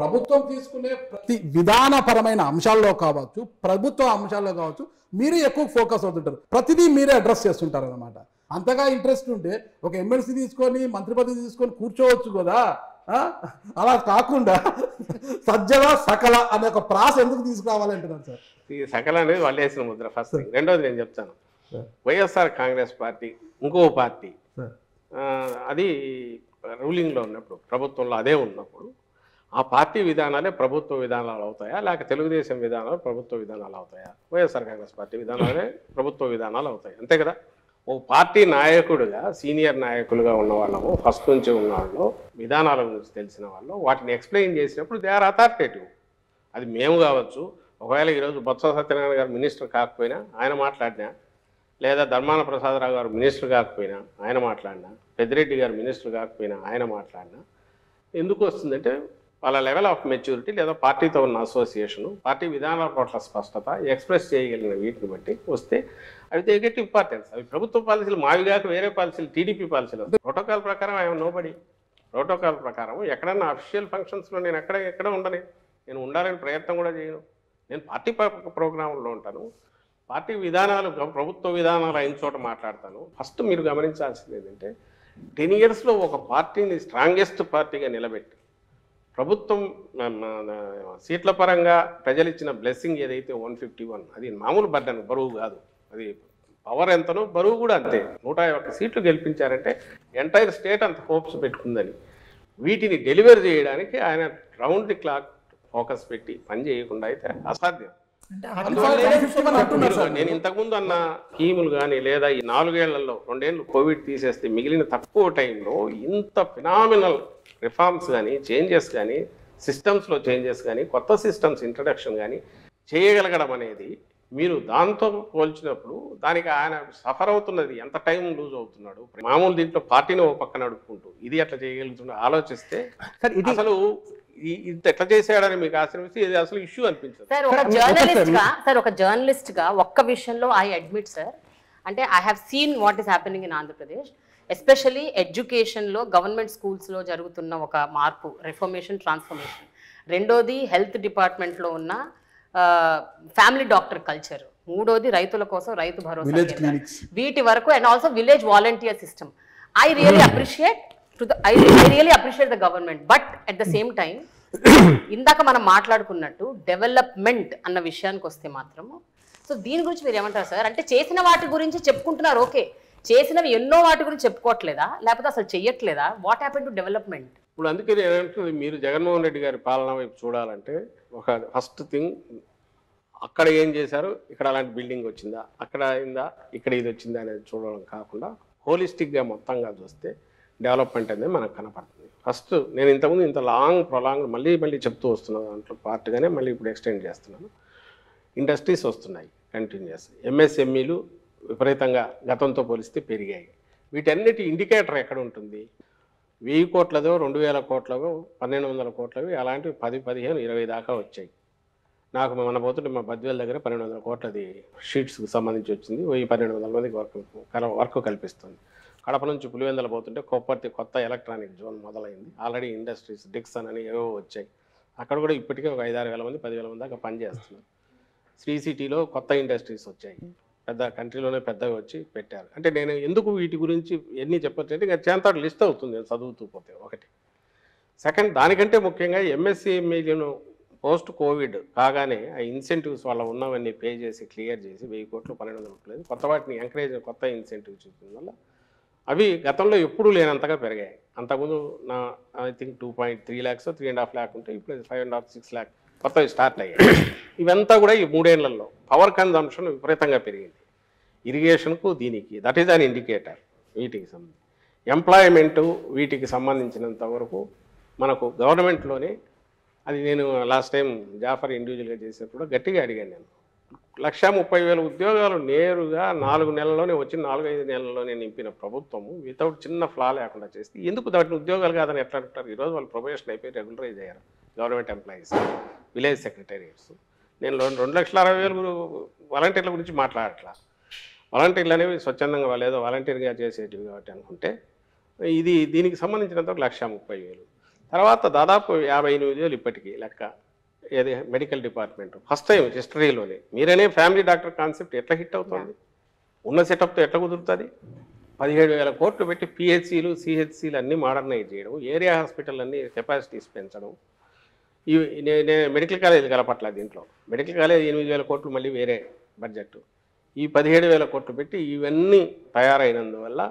ప్రభుత్వం తీసుకునే ప్రతి విధానపరమైన అంశాల్లో కావచ్చు, ప్రభుత్వ అంశాల్లో కావచ్చు, మీరు ఎక్కువ ఫోకస్ అవుతుంటారు, ప్రతిదీ మీరే అడ్రస్ చేస్తుంటారు అనమాట. అంతగా ఇంట్రెస్ట్ ఉంటే ఒక ఎమ్మెల్సీ తీసుకొని మంత్రి పదవి తీసుకొని కూర్చోవచ్చు కదా. అలా కాకుండా సజ్జల సకల అనే ఒక ప్రాస ఎందుకు తీసుకురావాలంటున్నారు సార్? ఈ సకల అనేది వాళ్ళు వేసిన ముద్ర ఫస్ట్ థింగ్. రెండోది నేను చెప్తాను, వైఎస్ఆర్ కాంగ్రెస్ పార్టీ ఇంకో పార్టీ, అది రూలింగ్లో ఉన్నప్పుడు, ప్రభుత్వంలో అదే ఉన్నప్పుడు ఆ పార్టీ విధానాలే ప్రభుత్వ విధానాలు అవుతాయా, లేక తెలుగుదేశం విధానాలు ప్రభుత్వ విధానాలు అవుతాయా? వైఎస్ఆర్ కాంగ్రెస్ పార్టీ విధానాలే ప్రభుత్వ విధానాలు అవుతాయి, అంతే కదా. ఓ పార్టీ నాయకుడిగా, సీనియర్ నాయకులుగా ఉన్న వాళ్ళము, ఫస్ట్ నుంచి ఉన్న వాళ్ళు, విధానాల గురించి తెలిసిన వాళ్ళు వాటిని ఎక్స్ప్లెయిన్ చేసినప్పుడు దే ఆర్ అథారిటేటివ్. అది మేము కావచ్చు, ఒకవేళ ఈరోజు బొత్స సత్యనారాయణ గారు మినిస్టర్ కాకపోయినా ఆయన మాట్లాడినా, లేదా ధర్మాన ప్రసాదరావు గారు మినిస్టర్ కాకపోయినా ఆయన మాట్లాడినా, పెద్దిరెడ్డి గారు మినిస్టర్ కాకపోయినా ఆయన మాట్లాడినా, ఎందుకు వస్తుందంటే వాళ్ళ లెవెల్ ఆఫ్ మెచ్యూరిటీ, లేదా పార్టీతో ఉన్న అసోసియేషను, పార్టీ విధానాల పట్ల స్పష్టత, ఎక్స్ప్రెస్ చేయగలిగిన వీటిని బట్టి వస్తే అవి దే గెట్ ఇంపార్టెన్స్. అవి ప్రభుత్వ పాలసీలు, మావి కాక వేరే పాలసీలు, టీడీపీ పాలసీలు. ప్రోటోకాల్ ప్రకారం ఐఎమ్ నోబడి. ప్రోటోకాల్ ప్రకారం ఎక్కడన్నా అఫీషియల్ ఫంక్షన్స్లో నేను ఎక్కడ ఉండని, నేను ఉండాలని ప్రయత్నం కూడా చేయను. నేను పార్టీ ప్రోగ్రాంలో ఉంటాను, పార్టీ విధానాలు, ప్రభుత్వ విధానాలు అయిన చోట మాట్లాడతాను. ఫస్ట్ మీరు గమనించాల్సింది ఏంటంటే 10 yearsలో ఒక పార్టీని స్ట్రాంగెస్ట్ పార్టీగా నిలబెట్టి, ప్రభుత్వం సీట్ల పరంగా ప్రజలు ఇచ్చిన బ్లెస్సింగ్ ఏదైతే 151, అది మామూలు బర్డన్, బరువు కాదు. అది పవర్ ఎంతనో బరువు కూడా అంతే. 101 సీట్లు గెలిపించారంటే ఎంటైర్ స్టేట్ అంత హోప్స్ పెట్టుకుందని, వీటిని డెలివర్ చేయడానికి ఆయన రౌండ్ ది క్లాక్ ఫోకస్ పెట్టి పని చేయకుండా అయితే అసాధ్యం. నేను ఇంతకుముందు అన్న స్కీములు కానీ, లేదా ఈ 4 ఏళ్లలో 2 ఏళ్ళు కోవిడ్ తీసేస్తే మిగిలిన తక్కువ టైంలో ఇంత ఫినామినల్ రిఫార్మ్స్ కానీ, చేంజెస్ కానీ, సిస్టమ్స్లో చేంజెస్ కానీ, కొత్త సిస్టమ్స్ ఇంట్రడక్షన్ కానీ చేయగలగడం అనేది, మీరు దాంతో పోల్చినప్పుడు దానికి ఆయన సఫర్ అవుతున్నది, ఎంత టైం లూజ్ అవుతున్నాడు. మామూలు దీంట్లో పార్టీని ఒక పక్కన నడుపుకుంటూ ఇది ఎట్లా చేయగలుగుతుండో ఆలోచిస్తే అసలు ఇంత ఎట్లా చేసాడని మీకు ఆశ్రమిస్తే ఇది అసలు ఇష్యూ అనిపించదు. సార్ ఒక జర్నలిస్ట్ గా ఒక్క విషయంలో ఐ అడ్మిట్ సార్, అంటే I have seen what is happening in Andhra Pradesh, especially ఎడ్యుకేషన్లో, గవర్నమెంట్ స్కూల్స్లో జరుగుతున్న ఒక మార్పు, రిఫర్మేషన్, ట్రాన్స్ఫర్మేషన్. రెండోది హెల్త్ డిపార్ట్మెంట్లో ఉన్న ఫ్యామిలీ డాక్టర్ కల్చర్. మూడోది రైతుల కోసం రైతు భరోసా, వీటి వరకు, and also village volunteer system. I really appreciate the government, but at the same time ఇందాక మనం మాట్లాడుకున్నట్టు డెవలప్మెంట్ అన్న విషయానికి వస్తే మాత్రము, సో దీని గురించి మీరు ఏమంటారు సార్? అంటే చేసిన వాటి గురించి చెప్పుకుంటున్నారు, ఓకే, చేసినవి ఎన్నో వాటి గురించి చెప్పుకోవట్లేదా, లేకపోతే అసలు చెయ్యట్లేదా? What happen to development? ఇప్పుడు అందుకే నేనంటుంది, మీరు జగన్మోహన్ రెడ్డి గారి పాలన వైపు చూడాలంటే ఒక ఫస్ట్ థింగ్, అక్కడ ఏం చేశారు, ఇక్కడ అలాంటి బిల్డింగ్ వచ్చిందా, అక్కడ అయిందా, ఇక్కడ ఇది వచ్చిందా అనేది చూడడం కాకుండా హోలిస్టిక్గా మొత్తంగా చూస్తే డెవలప్మెంట్ అనేది మనకు కనపడుతుంది. ఫస్ట్ నేను ఇంతకుముందు ఇంత ప్రొలాంగ్ మళ్ళీ చెప్తూ వస్తున్నాను, దాంట్లో పార్ట్గానే మళ్ళీ ఇప్పుడు ఎక్స్టెండ్ చేస్తున్నాను. ఇండస్ట్రీస్ వస్తున్నాయి కంటిన్యూస్, ఎంఎస్ఎంఈలు విపరీతంగా గతంతో పోలిస్తే పెరిగాయి. వీటన్నిటి ఇండికేటర్ ఎక్కడ ఉంటుంది? 1000 కోట్లదో, 2000 కోట్లదో, 1200 కోట్లవి, అలాంటివి 10, 15, 20 దాకా వచ్చాయి. నాకు మన పోతుంటే మా బద్వేల దగ్గర 1200 కోట్లది షీట్స్కి సంబంధించి వచ్చింది. 1200 మందికి వర్క్ కల్పిస్తుంది. కడప నుంచి పులివెందుల పోతుంటే కొప్పర్తి కొత్త ఎలక్ట్రానిక్ జోన్ మొదలైంది. ఆల్రెడీ ఇండస్ట్రీస్, డిక్సన్ అని ఏవో వచ్చాయి. అక్కడ కూడా ఇప్పటికే ఒక 5-6 వేల మంది, 10,000 మంది దాకా పనిచేస్తున్నారు. శ్రీ సిటీలో కొత్త ఇండస్ట్రీస్ వచ్చాయి, పెద్ద కంట్రీలోనే పెద్దగా వచ్చి పెట్టారు. అంటే నేను ఎందుకు వీటి గురించి ఎన్ని చెప్పొచ్చంటే ఇంకా చేంతాడు లిస్ట్ అవుతుంది నేను చదువుతూ పోతే. ఒకటి. సెకండ్, దానికంటే ముఖ్యంగా ఎంఎస్ఎంఈలను పోస్ట్ కోవిడ్ కాగానే ఆ ఇన్సెంటివ్స్ వాళ్ళ ఉన్నవన్నీ పే చేసి క్లియర్ చేసి 1000 కోట్లు, 1200 కోట్లు కొత్త వాటిని ఎంకరేజ్, కొత్త ఇన్సెంటివ్స్ చూపడం వల్ల అవి గతంలో ఎప్పుడూ లేనంతగా పెరిగాయి. అంతకుముందు నా ఐ థింక్ 2.3 lakhs 3.5 lakh ఉంటే ఇప్పుడు 5.5 6 lakh కొత్తవి స్టార్ట్ అయ్యాయి. ఇవంతా కూడా ఈ 3 ఏళ్లలో పవర్ కన్జంప్షన్ విపరీతంగా పెరిగింది. ఇరిగేషన్కు దీనికి దట్ ఈజ్ అన్ ఇండికేటర్. వీటికి సంబంధించి ఎంప్లాయ్మెంటు వీటికి సంబంధించినంత వరకు మనకు గవర్నమెంట్లోనే అది నేను లాస్ట్ టైం జాఫర్ ఇండివిజువల్గా చేసేప్పుడు గట్టిగా అడిగాను. నేను 1,30,000 ఉద్యోగాలు నేరుగా 4 నెలల్లోనే వచ్చి 4-5 నెలల్లోనే నింపిన ప్రభుత్వము వితౌట్ చిన్న ఫ్లా లేకుండా చేస్తే ఎందుకు దాటిని ఉద్యోగాలు కాదని ఎట్లా అంటారు? ఈరోజు వాళ్ళు ప్రొబేషన్ అయిపోయి రెగ్యులరైజ్ అయ్యారు గవర్నమెంట్ ఎంప్లాయీస్, విలేజ్ సెక్రటేరియట్స్. నేను 2,60,000 వాలంటీర్ల గురించి మాట్లాడట్లా. వాలంటీర్లు అనేవి స్వచ్ఛందంగా వాళ్ళు ఏదో వాలంటీర్గా చేసేటివి కాబట్టి అనుకుంటే దీనికి సంబంధించినంత 1,30,000. తర్వాత దాదాపు 58,000 ఇప్పటికీ లెక్క. ఏది మెడికల్ డిపార్ట్మెంట్ ఫస్ట్ టైం హిస్టరీలోనే మీరనే ఫ్యామిలీ డాక్టర్ కాన్సెప్ట్ ఎట్లా హిట్ అవుతుంది? ఉన్న సెటప్తో ఎట్లా కుదురుతుంది? 17,000 కోట్లు పెట్టి పిహెచ్సిలు సిహెచ్సిలు అన్నీ మోడర్నైజ్ చేయడం, ఏరియా హాస్పిటల్ అన్నీ కెపాసిటీస్ పెంచడం. నేను మెడికల్ కాలేజ్ కలపట్ల దీంట్లో. మెడికల్ కాలేజ్ 8,000 కోట్లు మళ్ళీ వేరే బడ్జెట్. ఈ 17,000 కోట్లు పెట్టి ఇవన్నీ తయారైనందువల్ల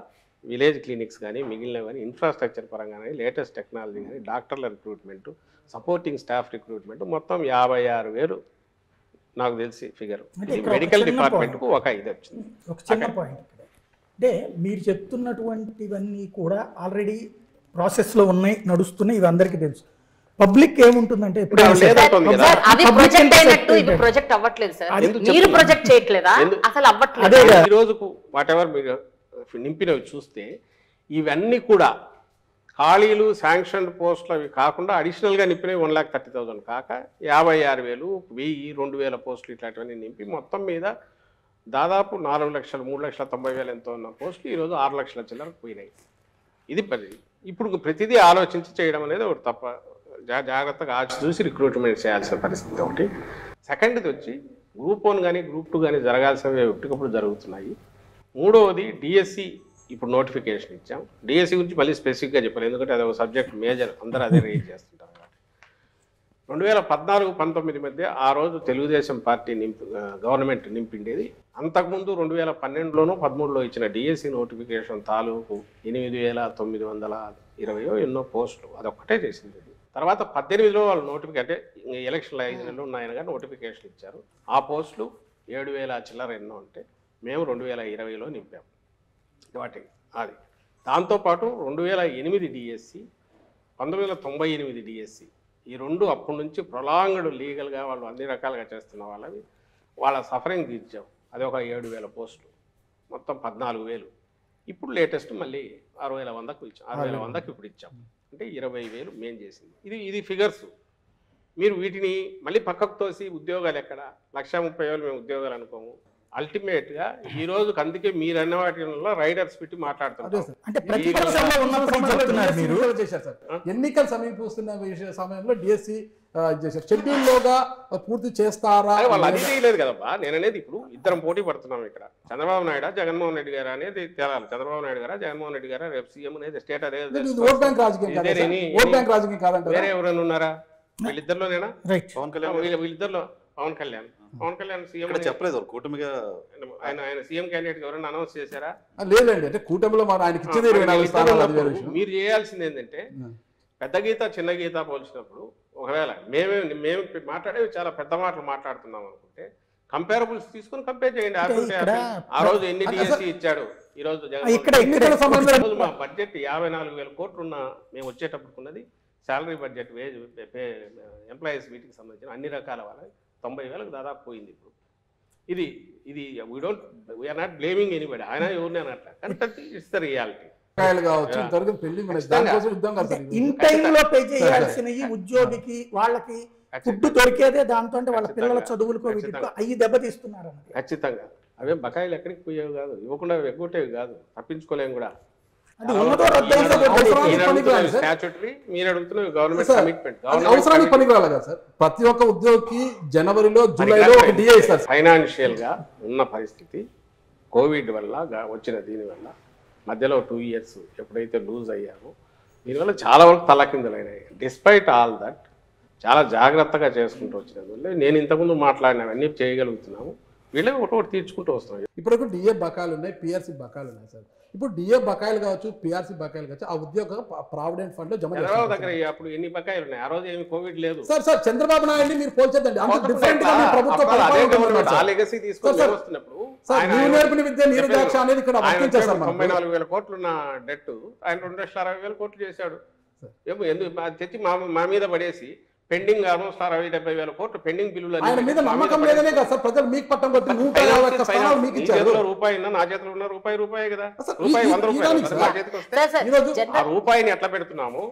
విలేజ్ క్లినిక్స్ కానీ మిగిలినవి కానీ ఇన్ఫ్రాస్ట్రక్చర్ పరంగా కానీ లేటెస్ట్ టెక్నాలజీ కానీ డాక్టర్ల రిక్రూట్మెంట్, సపోర్టింగ్ స్టాఫ్ రిక్రూట్మెంట్ మొత్తం 56,000 నాకు తెలిసి ఫిగర్. మెడికల్ డిపార్ట్మెంట్కు ఒక ఇది వచ్చింది. ఒక చిన్న పాయింట్ అంటే మీరు చెప్తున్నటువంటివన్నీ కూడా ఆల్రెడీ ప్రాసెస్లో ఉన్నాయి, నడుస్తున్నాయి, ఇవి అందరికీ తెలుసు. పబ్లిక్ ఏముంటుందంటే అది ప్రొజెక్ట్ అయినట్టు ఇది ప్రొజెక్ట్ అవ్వట్లేదు సార్. మీరు ప్రొజెక్ట్ చేయట్లేదా? అసలు అవ్వట్లేదు. ఈ రోజుకు వాట్ ఎవర్ మీరు నింపినవి చూస్తే ఇవన్నీ కూడా ఖాళీలు శాంక్షన్ పోస్టులు అవి కాకుండా అడిషనల్గా నింపినవి 1,30,000 కాక 56,000, 1,000, 2,000 పోస్టులు ఇట్లాంటివన్నీ నింపి మొత్తం మీద దాదాపు 4 లక్షలు 3,90,000 ఎంతో ఉన్న పోస్టులు ఈరోజు 6 లక్షల చిల్లరకు పోయినాయి. ఇది ఇప్పుడు ప్రతిదీ ఆలోచించి చేయడం అనేది ఒకటి తప్ప జాగ్రత్తగా చూసి రిక్రూట్మెంట్ చేయాల్సిన పరిస్థితి ఒకటి. సెకండ్ది వచ్చి గ్రూప్ 1 కానీ గ్రూప్ 2 కానీ జరగాల్సినవి ఒకటికప్పుడు జరుగుతున్నాయి. మూడవది డిఎస్సి ఇప్పుడు నోటిఫికేషన్ ఇచ్చాం. డిఎస్సి గురించి మళ్ళీ స్పెసిఫిక్గా చెప్పాలి, ఎందుకంటే అది ఒక సబ్జెక్ట్ మేజర్, అందరూ అదే రేజ్ చేస్తుంటారు. 2014-19 మధ్య ఆ రోజు తెలుగుదేశం పార్టీ గవర్నమెంట్ నింపిండేది. అంతకుముందు 2012లోనూ 13లో ఇచ్చిన డిఎస్సి నోటిఫికేషన్ తాలూకు 8,920 ఎన్నో పోస్టులు అదొక్కటే చేసింది. తర్వాత 18లో వాళ్ళు నోటిఫికేషన్ అంటే ఎలక్షన్లు 5 నెలలు ఉన్నాయని కానీ నోటిఫికేషన్ ఇచ్చారు. ఆ పోస్టులు 7,000 చిల్లర ఎన్నో ఉంటే మేము 2020లో నింపాము వాటికి. అది దాంతోపాటు 2008 డిఎస్సి, 1998 డిఎస్సి, ఈ రెండు అప్పటి నుంచి ప్రొలాంగ్డ్ లీగల్గా వాళ్ళు అన్ని రకాలుగా చేస్తున్న వాళ్ళ సఫరింగ్ తీర్చాం. అది ఒక 7,000 పోస్టులు, మొత్తం 14,000. ఇప్పుడు లేటెస్ట్ మళ్ళీ 6,100కు ఇచ్చాం. 6,100కి ఇప్పుడు ఇచ్చాం. అంటే 20,000 మేము చేసింది. ఇది ఫిగర్స్. మీరు వీటిని మళ్ళీ పక్కకు తోసి ఉద్యోగాలు ఎక్కడ 1,30,000 మేము ఉద్యోగాలు అనుకోము. అల్టిమేట్గా ఈ రోజు అందుకే మీరు అన్న వాటిలో రైడర్స్ పెట్టి మాట్లాడుతున్నారు. ఎన్నికలు సమీపిస్తున్న సమయంలో డిఎస్సి చేశారు. షెడ్యూల్ లోగా పూర్తి చేస్తారా? వాళ్ళు అది చేయలేదు కదబ్బా. నేను అనేది ఇప్పుడు ఇద్దరం పోటీ పడుతున్నాం ఇక్కడ. చంద్రబాబు నాయుడు జగన్మోహన్ రెడ్డి గారు అనేది తేలాలి. చంద్రబాబు నాయుడు గారా జగన్మోహన్ రెడ్డి గారా రేపు సీఎం అనేది స్టేట్ అదే. ఓట్ బ్యాంక్ రాజకీయం కాదంటే వేరే ఎవరైనా ఉన్నారా? వీళ్ళిద్దరిలోనేనా? పవన్ కళ్యాణ్ వీళ్ళిద్దరిలో పవన్ కళ్యాణ్ సీఎం చెప్పలేదు కూటమిగా. ఆయన సీఎం క్యాండిడేట్ ఎవరైనా అనౌన్స్ చేశారా? లేదండి. అంటే కూటమిలో ఆయనకి ఇచ్చేది. మీరు చేయాల్సింది ఏంటంటే పెద్ద గీత చిన్న గీత పోల్చినప్పుడు ఒకవేళ మేము మాట్లాడేవి చాలా పెద్ద మాటలు మాట్లాడుతున్నాం అనుకుంటే కంపేరబుల్స్ తీసుకుని కంపేర్ చేయండి. ఆ రోజు ఎన్ని డిఎస్సి ఇచ్చాడు, ఈ రోజు మా బడ్జెట్ 54,000 కోట్లు ఉన్న మేము వచ్చేటప్పుడున్నది శాలరీ బడ్జెట్, వేజ్, ఎంప్లాయీస్ వీటికి సంబంధించిన అన్ని రకాల వాళ్ళకి 90,000కు దాదాపు పోయింది. ఇప్పుడు ఇది వీఆర్ నాట్ బ్లేమింగ్ ఎనీబడి. ఆయన ఎవరిని అనట్లా, కానీ ఇట్స్ ద రియాలిటీ. ఇన్ టైంలో పే చేయాల్సినవి ఉద్యోగికి వాళ్ళకి ఫుడ్ దొరికేదే దాంతో వాళ్ళ పిల్లల చదువులకు వీటికి అవి దెబ్బతీస్తున్నారు. ఖచ్చితంగా అవే బకాయిలు ఎక్కడికి పోయేవి కాదు, ఇవ్వకుండా ఎగ్గొట్టేవి కాదు, తప్పించుకోలేము కూడా. అవసరానికి పనికిరాలి కదా సార్. ప్రతి ఒక్క ఉద్యోగికి జనవరిలో జూలైలో ఒక డిఏ ఇస్తారు. ఫైనాన్షియల్ గా ఉన్న పరిస్థితి కోవిడ్ వల్ల వచ్చిన దీనివల్ల మధ్యలో 2 years ఎప్పుడైతే లూజ్ అయ్యామో దీనివల్ల చాలా వరకు తలకిందులైనాయి. డిస్పైట్ ఆల్ దట్ చాలా జాగ్రత్తగా చేసుకుంటూ వచ్చినందువల్ల నేను ఇంతకుముందు మాట్లాడినవన్నీ చేయగలుగుతున్నాము. వీళ్ళకి ఒకటి తీర్చుకుంటూ వస్తున్నాం. ఇప్పుడు డిఏ బకాయిలు ఉన్నాయి, పిఆర్సీ బకాయిలు ఉన్నాయి సార్. ఇప్పుడు డిఏ బకాయిలు కావచ్చు, పిఆర్సీ బకాయిలు కావచ్చు, ఆ ఉద్యోగ ప్రావిడెంట్ ఫండ్ లో జమ చంద్రబాబు దగ్గర అప్పుడు ఎన్ని బకాయిలు ఉన్నాయి? ఆ రోజు ఏమి కోవిడ్ లేదు సార్. చంద్రబాబు నాయుడు మీరు పోల్చొద్దండి, అంత డిఫరెంట్ గా ప్రభుత్వం లెగసీ తీసుకొని వస్తున్నప్పుడు నేర్పిన విద్య నీరు ద్రాక్ష అనేది ఇక్కడ 94,000 కోట్లు ఉన్న డెట్ ఆయన 2,60,000 కోట్లు చేశాడు. ఏమో ఎందుకు తెచ్చి మా మీద పడేసి పెండింగ్ ఆల్మోస్ట్ 60,000-70,000 కోట్లు పెండింగ్ బిల్లులు ఆయన మీద నమ్మకం లేదనే కదా సార్ ప్రజలు మీకు పట్టం కొట్టి 150 స్థానాలు మీకు ఇచ్చారు. రూపాయి నా చేతిలో ఉన్న రూపాయి కదా, రూపాయి 100 రూపాయలు నా చేతికి వస్తే ఆ రూపాయిని ఎట్లా పెడుతున్నాము,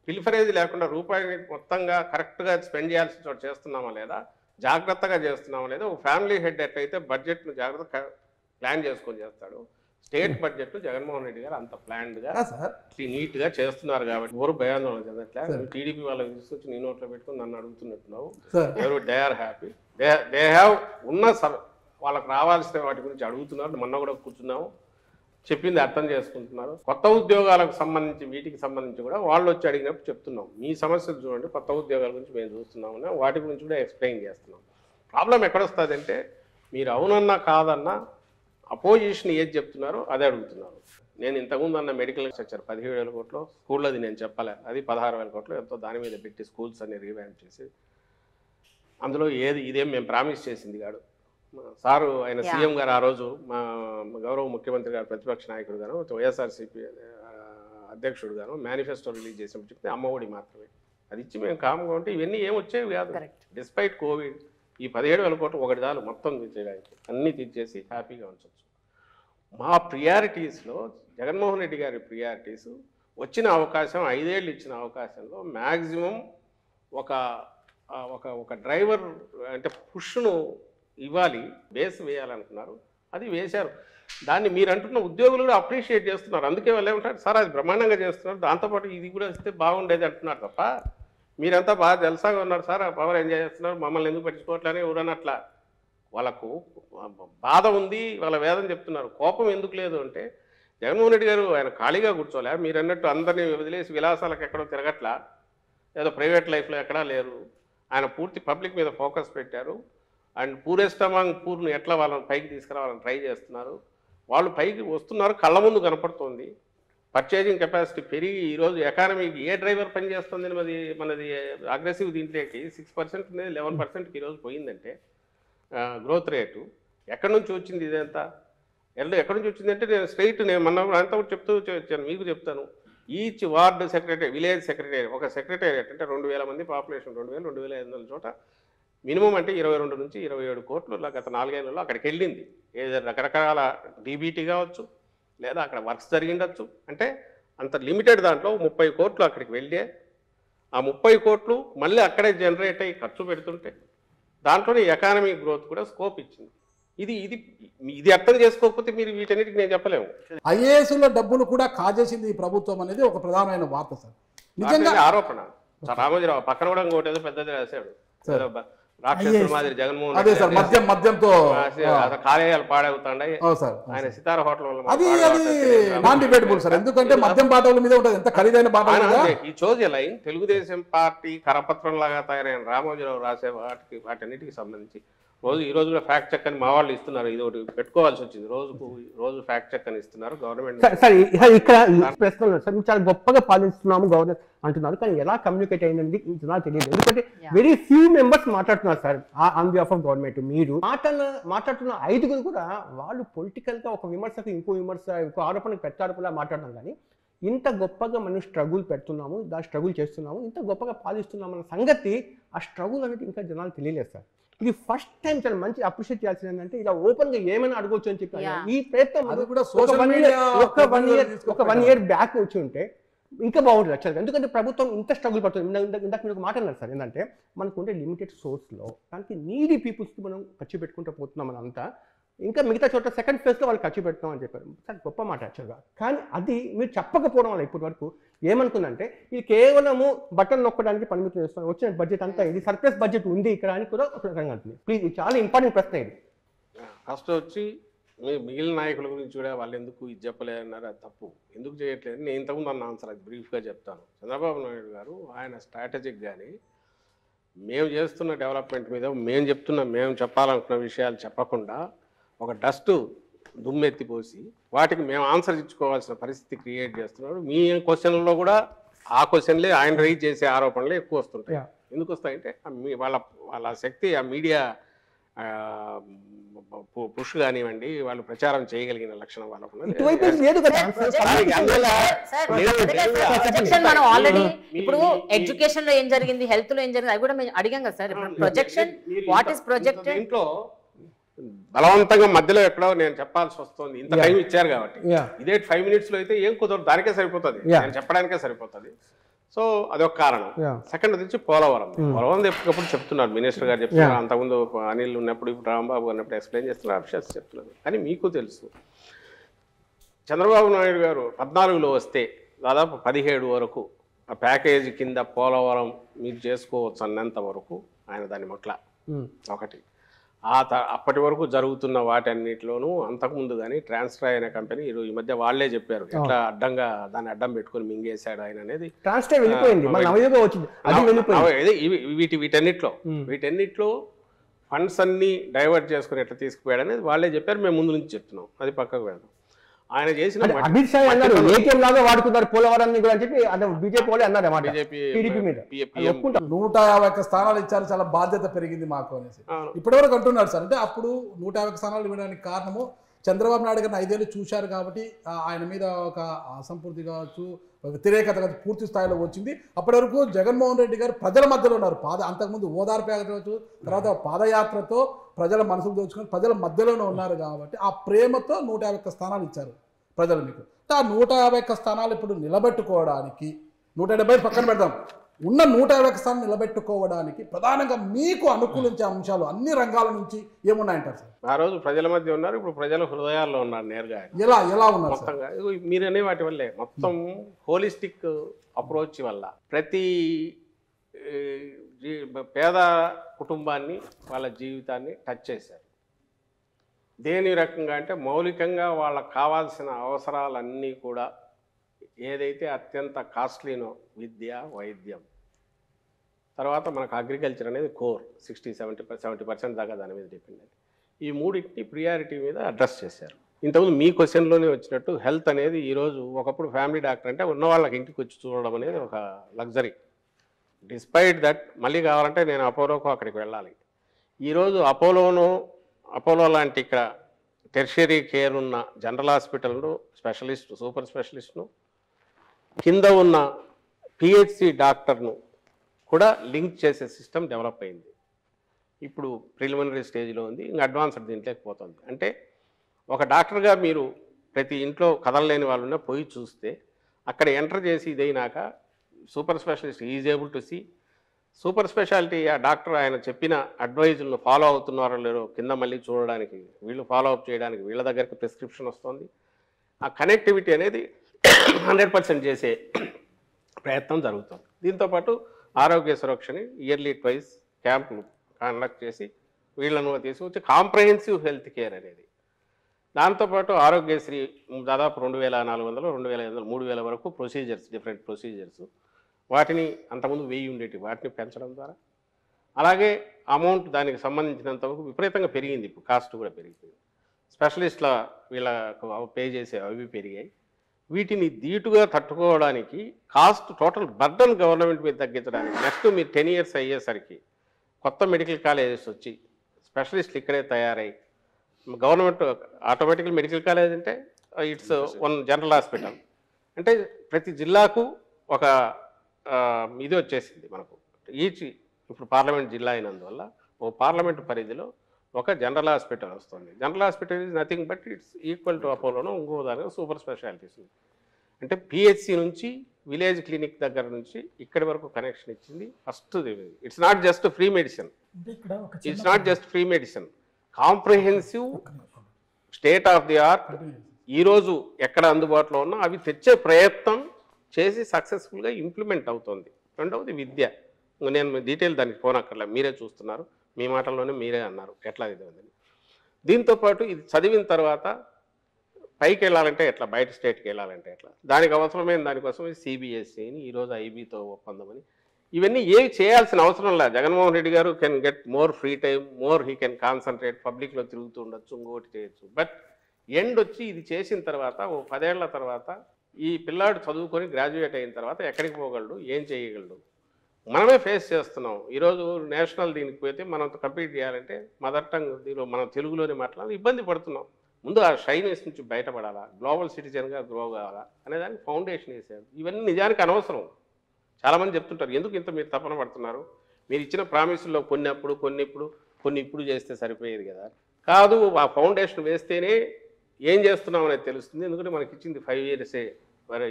పిల్ఫరేజ్ లేకుండా రూపాయిని మొత్తంగా కరెక్ట్ గా స్పెండ్ చేయాల్సిన చోట చేస్తున్నామా లేదా, జాగ్రత్తగా చేస్తున్నామా లేదా. ఒక ఫ్యామిలీ హెడ్ ఎట్లయితే బడ్జెట్ను జాగ్రత్తగా ప్లాన్ చేసుకొని చేస్తాడు, స్టేట్ బడ్జెట్ జగన్మోహన్ రెడ్డి గారు అంత ప్లాన్డ్ గా నీట్ గా చేస్తున్నారు. కాబట్టి ఎవరు భయాందోళన చెందట్లే. టీడీపీ వాళ్ళకి తీసుకొచ్చి నీ నోట్లో పెట్టుకుని నన్ను అడుగుతున్నట్టున్నావు. ఎవరు they are happy, they have ఉన్న వాళ్ళకి రావాల్సిన వాటి గురించి అడుగుతున్నారు. మొన్న కూడా కూర్చున్నాము, చెప్పింది అర్థం చేసుకుంటున్నారు. కొత్త ఉద్యోగాలకు సంబంధించి వీటికి సంబంధించి కూడా వాళ్ళు వచ్చి అడిగినప్పుడు చెప్తున్నాం, మీ సమస్యలు చూడండి, కొత్త ఉద్యోగాల గురించి మేము చూస్తున్నామన్నా వాటి గురించి కూడా ఎక్స్ప్లెయిన్ చేస్తున్నాం. ప్రాబ్లం ఎక్కడొస్తుంది అంటే మీరు అవునన్నా కాదన్నా అపోజిషన్ ఏది చెప్తున్నారో అదే అడుగుతున్నారు. నేను ఇంతకుముందు అన్న మెడికల్ స్ట్రక్చర్ 17,000 కోట్లు స్కూల్లో అది నేను చెప్పలే, అది 16,000 కోట్లు ఎంతో దాని మీద పెట్టి స్కూల్స్ అన్ని రీవ్యాంప్ చేసి అందులో ఇదేం మేము ప్రామిస్ చేసింది కాదు. సారు ఆయన సీఎం గారు ఆ రోజు మా గౌరవ ముఖ్యమంత్రి గారు ప్రతిపక్ష నాయకుడు గాను వైఎస్ఆర్సీపీ అధ్యక్షుడు గాను మేనిఫెస్టో రిలీజ్ చేసినప్పుడు చెప్తే అమ్మఒడి మాత్రమే అది ఇచ్చి మేము కామ్గా ఉంటే ఇవన్నీ ఏం వచ్చేవి కాదు. డిస్పైట్ కోవిడ్ ఈ 17,000 కోట్లు ఒకటి చాలు మొత్తం తీర్చేయడానికి, అన్నీ తీర్చేసి హ్యాపీగా ఉంచవచ్చు. మా ప్రియారిటీస్లో జగన్మోహన్ రెడ్డి గారి ప్రియారిటీస్ వచ్చిన అవకాశం 5 ఏళ్ళు ఇచ్చిన అవకాశంలో మ్యాక్సిమం ఒక డ్రైవర్ అంటే పుష్ను ఇవ్వాలి, బేస్ వేయాలనుకున్నారు, అది వేశారు. దాన్ని మీరు అంటున్న ఉద్యోగులు కూడా అప్రిషియేట్ చేస్తున్నారు. అందుకే వాళ్ళు ఏమంటారు, సార్ అది బ్రహ్మాండంగా చేస్తున్నారు, దాంతోపాటు ఇది కూడా ఇస్తే బాగుండేది అంటున్నారు తప్ప మీరంతా బాగా జలసాగా ఉన్నారు సార్, ఆ పవర్ ఎంజాయ్ చేస్తున్నారు, మమ్మల్ని ఎందుకు పట్టించుకోవట్లని ఎవరన్నట్లా. వాళ్ళకు బాధ ఉంది, వాళ్ళ వేదన చెప్తున్నారు. కోపం ఎందుకు లేదు అంటే జగన్మోహన్ రెడ్డి గారు ఆయన ఖాళీగా కూర్చోలే, మీరు అన్నట్టు అందరినీ వదిలేసి విలాసాలకు ఎక్కడో తిరగట్లా, ఏదో ప్రైవేట్ లైఫ్లో ఎక్కడా లేరు. ఆయన పూర్తి పబ్లిక్ మీద ఫోకస్ పెట్టారు. అండ్ పూరెస్ట్ అమాంగ్ పూర్ను ఎట్లా వాళ్ళని పైకి తీసుకురావాలని ట్రై చేస్తున్నారు. వాళ్ళు పైకి వస్తున్నారు, కళ్ళ ముందు కనపడుతుంది. పర్చేజింగ్ కెపాసిటీ పెరిగి ఈరోజు ఎకానమీకి ఏ డ్రైవర్ పనిచేస్తుంది మనది అగ్రెసివ్ దీంట్లోకి 6% ఉండేది 11%కి ఈరోజు పోయిందంటే గ్రోత్ రేటు ఎక్కడి నుంచి వచ్చింది ఇదంతా? ఎక్కడి నుంచి వచ్చిందంటే నేను మొన్న అంతా చెప్తూ వచ్చాను, మీకు చెప్తాను. Each ward secretary, village secretary, ఒక సెక్రటేరియట్ అంటే 2,000 మంది పాపులేషన్, 2,000-2,500 చోట మినిమం అంటే 22 నుంచి 27 కోట్లు గత 4 ఏళ్లలో అక్కడికి వెళ్ళింది. ఏదో రకరకాల డీబీటీ కావచ్చు, లేదా అక్కడ వర్క్స్ జరిగిండొచ్చు. అంటే అంత లిమిటెడ్ దాంట్లో 30 కోట్లు అక్కడికి వెళ్ళే, ఆ 30 కోట్లు మళ్ళీ అక్కడే జనరేట్ అయ్యి ఖర్చు పెడుతుంటే దాంట్లోనే ఎకానమీ గ్రోత్ కూడా స్కోప్ ఇచ్చింది. ఇది అర్థం చేసుకోకపోతే మీరు వీటన్నిటికి నేను చెప్పలేము. ఐఏఎస్ల డబ్బులు కూడా కాజేసింది ఈ ప్రభుత్వం అనేది ఒక ప్రధానమైన వార్త సార్. నిజంగా ఆరోపణ. రామోజీరావు పక్కన కూడా ఇంకోటి ఏదో పెద్దది రాశాడు, రాక్షసుల మాదిరి జగన్మోహన్ అదే సార్ మద్యంతో కార్యాలయాలు పాడవుతాయి. ఆయన సితార హోటల్ అది నాన్ డిబేటబుల్ సార్, ఎందుకంటే మద్యం బాటల మీద ఉంటుంది, ఎంత ఖరీదైన బాటలు. ఈ చోజ్ లైన్ తెలుగుదేశం పార్టీ కరపత్రం లాగా తయారైన రామోజీరావు రాసే వాటన్నిటికి సంబంధించి ఈ రోజు కూడా ఫ్యాక్ట్ చెక్ అని మా వాళ్ళు ఇస్తున్నారు. ఇది ఒకటి పెట్టుకోవాల్సి వచ్చింది, రోజు ఫ్యాక్ట్ చెక్ అని ఇస్తున్నారు గవర్నమెంట్. ఇక్కడ ప్రశ్నలు సార్, చాలా గొప్పగా పాలిస్తున్నాము గవర్నమెంట్ అంటున్నారు, కానీ ఎలా కమ్యూనికేట్ అయింది నాకు తెలియదు. ఎందుకంటే వెరీ ఫ్యూ మెంబర్స్ మాట్లాడుతున్నారు sir on behalf of government. మీరు మాట్లాడుతున్న 5 కూడా వాళ్ళు పొలిటికల్ గా ఒక విమర్శకు ఇంకో ఆరోపణకు ప్రత్యారోపణలా మాట్లాడడం, కానీ ఇంత గొప్పగా మనం స్ట్రగుల్ పెడుతున్నాము, స్ట్రగుల్ చేస్తున్నాము, ఇంత గొప్పగా పాలిస్తున్నాము అన్న సంగతి, ఆ స్ట్రగుల్ అనేది ఇంకా జనాలు తెలియలేదు సార్. ఇది ఫస్ట్ టైం చాలా మంచి అప్రిషియేట్ చేయాల్సింది ఏంటంటే ఇలా ఓపెన్ గా ఏమైనా అడగొచ్చు అని చెప్పి ఈ ప్రయత్నం ఒక 1 year బ్యాక్ వచ్చి ఉంటే ఇంకా బాగుంటుంది యాక్చువల్గా. ఎందుకంటే ప్రభుత్వం ఇంత స్ట్రగుల్ పడుతుంది. ఇందాక మీరు ఒక మాట అన్నారు సార్, ఏంటంటే మనకు ఉండే లిమిటెడ్ సోర్స్లో దానికి నీడీ పీపుల్స్కి మనం ఖర్చు పెట్టుకుంటూ పోతున్నాం మనం అంతా, ఇంకా మిగతా చోట సెకండ్ ఫేజ్లో వాళ్ళు ఖర్చు పెడతాం అని చెప్పారు. సార్ గొప్ప మాట యాక్చువల్గా. కానీ అది మీరు చెప్పకపోవడం వల్ల ఇప్పటి వరకు ఏమనుకుందంటే ఇది కేవలము బటన్ నొక్కడానికి పరిమితం చేస్తాం, వచ్చిన బడ్జెట్ అంతా ఇది సర్ప్లస్ బడ్జెట్ ఉంది ఇక్కడ అని కూడా ఒక రకంగా అంటుంది. ప్లీజ్, ఇది చాలా ఇంపార్టెంట్ ప్రశ్న ఇది. ఫస్ట్ వచ్చి మిగిలిన నాయకుల గురించి కూడా వాళ్ళు ఎందుకు ఇది చెప్పలేదన్నారు, అది తప్పు. ఎందుకు చేయట్లేదు నేను ఇంతకుముందు అన్న ఆన్సర్ అది బ్రీఫ్గా చెప్తాను. చంద్రబాబు నాయుడు గారు ఆయన స్ట్రాటజిక్ కానీ మేము చేస్తున్న డెవలప్మెంట్ మీద మేము చెప్పాలనుకున్న విషయాలు చెప్పకుండా ఒక డస్ట్ దుమ్మెత్తిపోసి వాటికి మేము ఆన్సర్ ఇచ్చుకోవాల్సిన పరిస్థితి క్రియేట్ చేస్తున్నారు. మీ క్వశ్చన్లో కూడా ఆ క్వశ్చన్లే ఆయన రైజ్ చేసే ఆరోపణలే ఎక్కువ వస్తుంటాయి. ఎందుకు వస్తాయంటే వాళ్ళ శక్తి ఆ మీడియా పుష్ కానివ్వండి, వాళ్ళు ప్రచారం చేయగలిగిన లక్షణం వాళ్ళకు మనం ఆల్రెడీ ఇప్పుడు ఎడ్యుకేషన్ లో ఏం జరిగింది, హెల్త్ లో ఏం జరిగింది అది కూడా మేము అడిగాం కదా sir. Projection what is projected ఇంట్లో బలవంతంగా మధ్యలో ఎక్కడో నేను చెప్పాల్సి వస్తుంది. ఇంత టైం ఇచ్చారు కాబట్టి ఇదే 5 minutes లో అయితే ఏం కుదరదు, దానికే సరిపోతుంది, నేను చెప్పడానికే సరిపోతుంది. సో అదొక కారణం. సెకండ్ వచ్చి పోలవరం ఎప్పటికప్పుడు చెప్తున్నారు, మినిస్టర్ గారు చెప్తున్నారు, అంతకుముందు అనిల్ ఉన్నప్పుడు, ఇప్పుడు రాంబాబు ఉన్నప్పుడు ఎక్స్ప్లెయిన్ చేస్తున్నారు, అఫీషియల్స్ చెప్తున్నారు. కానీ మీకు తెలుసు చంద్రబాబు నాయుడు గారు 14లో వస్తే దాదాపు 17 వరకు ఆ ప్యాకేజీ కింద పోలవరం మీరు చేసుకోవచ్చు అన్నంత వరకు ఆయన దాన్ని మొట్ల ఒకటి. అప్పటి వరకు జరుగుతున్న వాటన్నిటిలోనూ అంతకుముందు కానీ ట్రాన్స్ఫర్ అయిన కంపెనీ ఈ మధ్య వాళ్లే చెప్పారు ఎట్లా అడ్డంగా దాన్ని అడ్డం పెట్టుకుని మింగేశాడు ఆయన అనేది. వీటన్నిటిలో ఫండ్స్ అన్ని డైవర్ట్ చేసుకుని ఎట్లా తీసుకుపోయాడు అనేది వాళ్ళే చెప్పారు. మేము ముందు నుంచి చెప్తున్నాం, అది పక్కకు వెళ్దాం. ఆయన చేసిన అమిత్ షా అన్నారు ఏటీఎం లాగా వాడుకున్నారు పోలవరాన్ని కూడా అని చెప్పి బీజేపీ వాళ్ళు అన్నారు అన్నమాట. టీడీపీ మీద 151 స్థానాలు ఇచ్చారు, చాలా బాధ్యత పెరిగింది మాకు అనేసి ఇప్పటివరకు అంటున్నారు సార్. అంటే అప్పుడు 150 స్థానాలు ఇవ్వడానికి కారణము చంద్రబాబు నాయుడు గారిని 5 ఏళ్ళు చూశారు కాబట్టి ఆయన మీద ఒక అసంపూర్తి కావచ్చు, వ్యతిరేకత కావచ్చు పూర్తి స్థాయిలో వచ్చింది. అప్పటి వరకు జగన్మోహన్ రెడ్డి గారు ప్రజల మధ్యలో ఉన్నారు. అంతకుముందు ఓదార్పు కావచ్చు, తర్వాత పాదయాత్రతో ప్రజల మనసులు దోచుకొని ప్రజల మధ్యలోనే ఉన్నారు కాబట్టి ఆ ప్రేమతో 151 స్థానాలు ఇచ్చారు ప్రజలు మీకు. ఆ 151 స్థానాలు ఇప్పుడు నిలబెట్టుకోవడానికి 170 పక్కన పెడదాం, ఉన్న 151 స్థానాలు నిలబెట్టుకోవడానికి ప్రధానంగా మీకు అనుకూలించే అంశాలు అన్ని రంగాల నుంచి ఏమున్నాయంటారు సార్? ఆ రోజు ప్రజల మధ్య ఉన్నారు, ఇప్పుడు ప్రజల హృదయాల్లో ఉన్నారు నేరుగా. ఎలా ఉన్నారు మొత్తంగా మీరనే వాటి వల్లే మొత్తం హోలిస్టిక్ అప్రోచ్ వల్ల ప్రతి పేద కుటుంబాన్ని వాళ్ళ జీవితాన్ని టచ్ చేశారు. దేని రకంగా అంటే మౌలికంగా వాళ్ళకు కావాల్సిన అవసరాలన్నీ కూడా ఏదైతే అత్యంత కాస్ట్లీనో విద్య, వైద్యం, తర్వాత మనకు అగ్రికల్చర్ అనేది కోర్ 60-70% దాకా దాని మీద డిపెండ్ అయ్యింది. ఈ మూడింటిని ప్రియారిటీ మీద అడ్రస్ చేశారు. ఇంతకుముందు మీ క్వశ్చన్లోనే వచ్చినట్టు హెల్త్ అనేది ఈరోజు ఒకప్పుడు ఫ్యామిలీ డాక్టర్ అంటే ఉన్న వాళ్ళకి ఇంటికి వచ్చి చూడడం అనేది ఒక లగ్జరీ. డిస్పైట్ దట్ మళ్ళీ కావాలంటే నేను అపోలోకు అక్కడికి వెళ్ళాలి. ఈరోజు అపోలో లాంటి ఇక్కడ టెర్షరీ కేర్ ఉన్న జనరల్ హాస్పిటల్ను స్పెషలిస్ట్, సూపర్ స్పెషలిస్ట్ను కింద ఉన్న పిహెచ్సి డాక్టర్ను కూడా లింక్ చేసే సిస్టమ్ డెవలప్ అయింది. ఇప్పుడు ప్రిలిమినరీ స్టేజ్లో ఉంది, ఇంకా అడ్వాన్స్డ్ దీంట్లోకి పోతుంది. అంటే ఒక డాక్టర్గా మీరు ప్రతి ఇంట్లో కదలలేని వాళ్ళు ఉన్నా పోయి చూస్తే అక్కడ ఎంటర్ చేసి ఇదైనాక super specialist is able to see super speciality. ఆ డాక్టర్ ఆయన చెప్పిన అడ్వైజులను ఫాలో అవుతున్నారో లేదో కింద మళ్ళీ చూడడానికి, వీళ్ళు ఫాలో అప్ చేయడానికి వీళ్ళ దగ్గరికి ప్రిస్క్రిప్షన్ వస్తుంది. ఆ కనెక్టివిటీ అనేది 100% చేసే ప్రయత్నం జరుగుతుంది. దీంతోపాటు ఆరోగ్య సురక్షని ఇయర్లీ 2 క్యాంపులు కండక్ట్ చేసి వీళ్ళను తీసుకొచ్చి కాంప్రహెన్సివ్ హెల్త్ కేర్ అనేది. దాంతోపాటు ఆరోగ్యశ్రీ దాదాపు 2400, 2500, 3000 వరకు ప్రొసీజర్స్, డిఫరెంట్ ప్రొసీజర్స్, వాటిని అంతకుముందు 1000 ఉండేవి, వాటిని పెంచడం ద్వారా అలాగే అమౌంట్ దానికి సంబంధించినంత వరకు విపరీతంగా పెరిగింది. ఇప్పుడు కాస్ట్ కూడా పెరిగిపోయింది. స్పెషలిస్ట్ల వీళ్ళకు పే చేసే అవి పెరిగాయి. వీటిని ధీటుగా తట్టుకోవడానికి కాస్ట్ టోటల్ బర్డన్ గవర్నమెంట్ మీద తగ్గించడానికి నెక్స్ట్ మీరు 10 years అయ్యేసరికి కొత్త మెడికల్ కాలేజెస్ వచ్చి స్పెషలిస్టులు ఇక్కడే తయారై గవర్నమెంట్ ఆటోమేటికల్ మెడికల్ కాలేజ్ అంటే ఇట్స్ వన్ జనరల్ హాస్పిటల్ అంటే ప్రతి జిల్లాకు ఒక ఇది వచ్చేసింది మనకు. ఇప్పుడు పార్లమెంట్ జిల్లా అయినందువల్ల ఓ పార్లమెంట్ పరిధిలో ఒక జనరల్ హాస్పిటల్ వస్తుంది. General hospital is nothing but it's equal to అపోలోనో ఇంకో దానిలో సూపర్ స్పెషాలిటీస్ అంటే పిహెచ్సి నుంచి విలేజ్ క్లినిక్ దగ్గర నుంచి ఇక్కడి వరకు కనెక్షన్ ఇచ్చింది. First it's not just free medicine, it's not just free medicine, comprehensive state of the art ఈరోజు ఎక్కడ అందుబాటులో ఉన్నా అవి తెచ్చే ప్రయత్నం చేసి సక్సెస్ఫుల్గా ఇంప్లిమెంట్ అవుతుంది. రెండవది విద్య. నేను డీటెయిల్ దానికి పోనక్కర్లే, మీరే చూస్తున్నారు, మీ మాటల్లోనే మీరే అన్నారు ఎట్లా ఇది ఉందని. దీంతోపాటు ఇది చదివిన తర్వాత పైకి వెళ్ళాలంటే ఎట్లా, బయట స్టేట్కి వెళ్ళాలంటే ఎట్లా, దానికి అవసరమైన దానికోసం సిబిఎస్ఈని ఈరోజు ఐబీతో ఒప్పందమని ఇవన్నీ ఏవి చేయాల్సిన అవసరం లేదు. జగన్మోహన్ రెడ్డి గారు can get more free time, more he can concentrate, పబ్లిక్లో తిరుగుతూ ఉండొచ్చు, ఇంకోటి చేయొచ్చు. బట్ ఎండ్ వచ్చి ఇది చేసిన తర్వాత ఓ 10 ఏళ్ల తర్వాత ఈ పిల్లాడు చదువుకొని గ్రాడ్యుయేట్ అయిన తర్వాత ఎక్కడికి పోగలడు, ఏం చేయగలడు? మనమే ఫేస్ చేస్తున్నాం. ఈరోజు నేషనల్ దీనికి పోతే మనం కంప్లీట్ చేయాలంటే మదర్ టంగ్ దీనిలో మనం తెలుగులోనే మాట్లాడాలి, ఇబ్బంది పడుతున్నాం. ముందు ఆ షైనెస్ నుంచి బయటపడాలా, గ్లోబల్ సిటిజన్గా గ్రో కావాలా అనేదానికి ఫౌండేషన్ వేసాడు. ఇవన్నీ నిజానికి అనవసరం. చాలామంది చెప్తుంటారు, ఎందుకు ఇంత మీరు తపన పడుతున్నారు, మీరు ఇచ్చిన ప్రామిసుల్లో కొన్ని ఇప్పుడు చేస్తే సరిపోయేది కదా. కాదు, ఆ ఫౌండేషన్ వేస్తేనే ఏం చేస్తున్నాం అనేది తెలుస్తుంది. ఎందుకంటే మనకి ఇచ్చింది 5 yearsే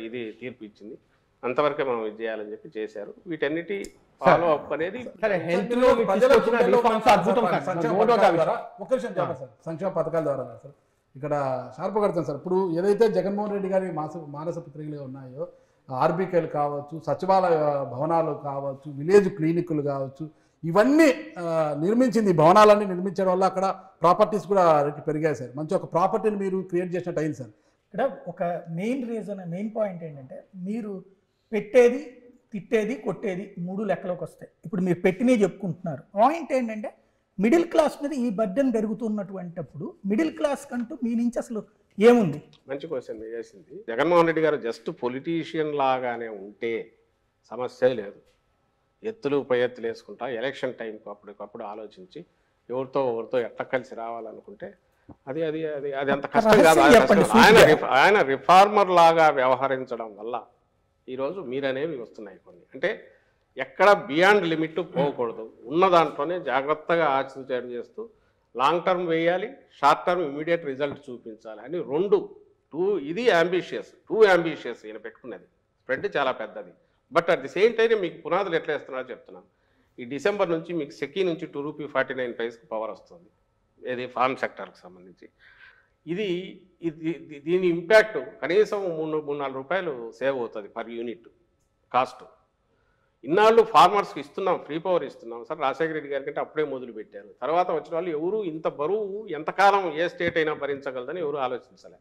ఇది తీర్పు ఇచ్చింది, అంతవరకే మనం ఇది చేయాలని చెప్పి చేశారు. వీటన్నిటి ఫాలో అప్ అనేది సంక్షేమ పథకాల ద్వారా సార్ ఇక్కడ షార్ప్ కడతాం సార్. ఇప్పుడు ఏదైతే జగన్మోహన్ రెడ్డి గారి మానస పత్రికలు ఉన్నాయో, ఆర్బీకేలు కావచ్చు, సచివాలయ భవనాలు కావచ్చు, విలేజ్ క్లినిక్లు కావచ్చు, ఇవన్నీ నిర్మించింది. ఈ భవనాలన్నీ నిర్మించడం వల్ల అక్కడ ప్రాపర్టీస్ కూడా రేట్లు పెరిగాయి సార్. మంచి ఒక ప్రాపర్టీని మీరు క్రియేట్ చేసినట్టు అయింది సార్. ఇక్కడ ఒక మెయిన్ పాయింట్ ఏంటంటే, మీరు పెట్టేది, తిట్టేది, కొట్టేది 3 లెక్కలోకి వస్తాయి. ఇప్పుడు మీరు పెట్టినవి చెప్పుకుంటున్నారు. పాయింట్ ఏంటంటే, మిడిల్ క్లాస్ మీద ఈ బర్డెన్ పెరుగుతున్నటువంటిప్పుడు మిడిల్ క్లాస్ కంటూ మీ నుంచి అసలు ఏముంది? మంచి క్వశ్చన్ చేసింది. జగన్మోహన్ రెడ్డి గారు జస్ట్ పొలిటీషియన్ లాగానే ఉంటే సమస్య లేదు. ఎత్తులు పై ఎత్తులు వేసుకుంటా ఎలక్షన్ టైంకి అప్పటికప్పుడు ఆలోచించి ఎవరితో ఎట్లా కలిసి రావాలనుకుంటే అది అది అది అది అంత కష్టం కాదు. ఆయన రిఫార్మర్ లాగా వ్యవహరించడం వల్ల ఈరోజు మీరనేవి వస్తున్నాయి కొన్ని. అంటే ఎక్కడ బియాండ్ లిమిట్ పోకూడదు, ఉన్న దాంట్లోనే జాగ్రత్తగా ఆచితూచి చేస్తూ లాంగ్ టర్మ్ వేయాలి, షార్ట్ టర్మ్ ఇమీడియట్ రిజల్ట్ చూపించాలి అని ఇది టూ అంబిషియస్ ఈయన పెట్టుకున్నది. స్ప్రెడ్ చాలా పెద్దది. But at the same time మీకు పునాదులు ఎట్లా వేస్తున్నారో చెప్తున్నాను. ఈ డిసెంబర్ నుంచి మీకు సెకీ నుంచి ₹2.49 పవర్ వస్తుంది, ఏది ఫార్మ్ సెక్టర్కి సంబంధించి. దీని ఇంపాక్ట్ కనీసం ₹3-4 సేవ్ అవుతుంది పర్ యూనిట్ కాస్ట్. ఇన్నాళ్ళు ఫార్మర్స్కి ఇస్తున్నాం, ఫ్రీ పవర్ ఇస్తున్నాం సార్. రాజశేఖర రెడ్డి గారి కంటే అప్పుడే మొదలు పెట్టారు. తర్వాత వచ్చిన వాళ్ళు ఎవరు ఇంత బరువు ఎంతకాలం ఏ స్టేట్ అయినా భరించగలదని ఎవరు ఆలోచించలే.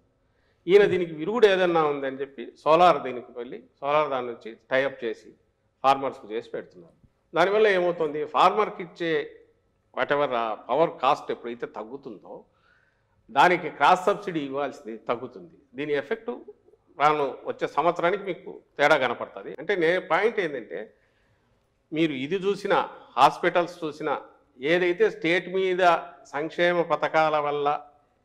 ఈయన దీనికి విరుగుడు ఏదన్నా ఉందని చెప్పి సోలార్ దీనికి వెళ్ళి సోలార్ దాని నుంచి టైఅప్ చేసి ఫార్మర్స్కి చేసి పెడుతున్నారు. దానివల్ల ఏమవుతుంది, ఫార్మర్కి ఇచ్చే వాటెవర్ పవర్ కాస్ట్ ఎప్పుడైతే తగ్గుతుందో దానికి క్రాస్ సబ్సిడీ ఇవ్వాల్సింది తగ్గుతుంది. దీని ఎఫెక్టు వచ్చే సంవత్సరానికి మీకు తేడా కనపడుతుంది. అంటే పాయింట్ ఏంటంటే, మీరు ఇది చూసినా, హాస్పిటల్స్ చూసినా, ఏదైతే స్టేట్ మీద సంక్షేమ పథకాల వల్ల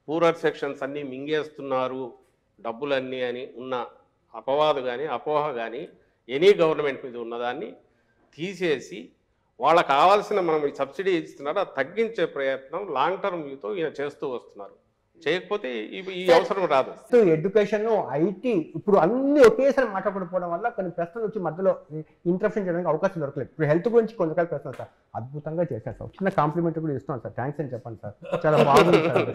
పూరర్ సెక్షన్స్ అన్నీ మింగేస్తున్నారు డబ్బులన్నీ అని ఉన్న అపవాదు కానీ అపోహ కానీ ఎనీ గవర్నమెంట్ మీద ఉన్నదాన్ని తీసేసి వాళ్ళకు కావాల్సిన మనం ఈ సబ్సిడీ ఇస్తున్నారు అది తగ్గించే ప్రయత్నం లాంగ్ టర్మ్ వ్యూతో ఈయన చేస్తూ వస్తున్నారు. చేయకపోతే ఈ అవసరం రాదు. సో ఎడ్యుకేషన్, ఐటీ ఇప్పుడు అన్ని ఒకేసారి మాట్లాడకపోవడం వల్ల కొన్ని ప్రశ్నలు వచ్చి మధ్యలో ఇంటరప్షన్ చేయడానికి అవకాశం దొరకలేదు. ఇప్పుడు హెల్త్ గురించి కొన్ని రకాల ప్రశ్నలు సార్ అద్భుతంగా చేశారు సార్. చిన్న కాంప్లిమెంట్ కూడా ఇస్తున్నాను సార్, థ్యాంక్స్ అని చెప్పండి సార్, చాలా బాగుంది సార్.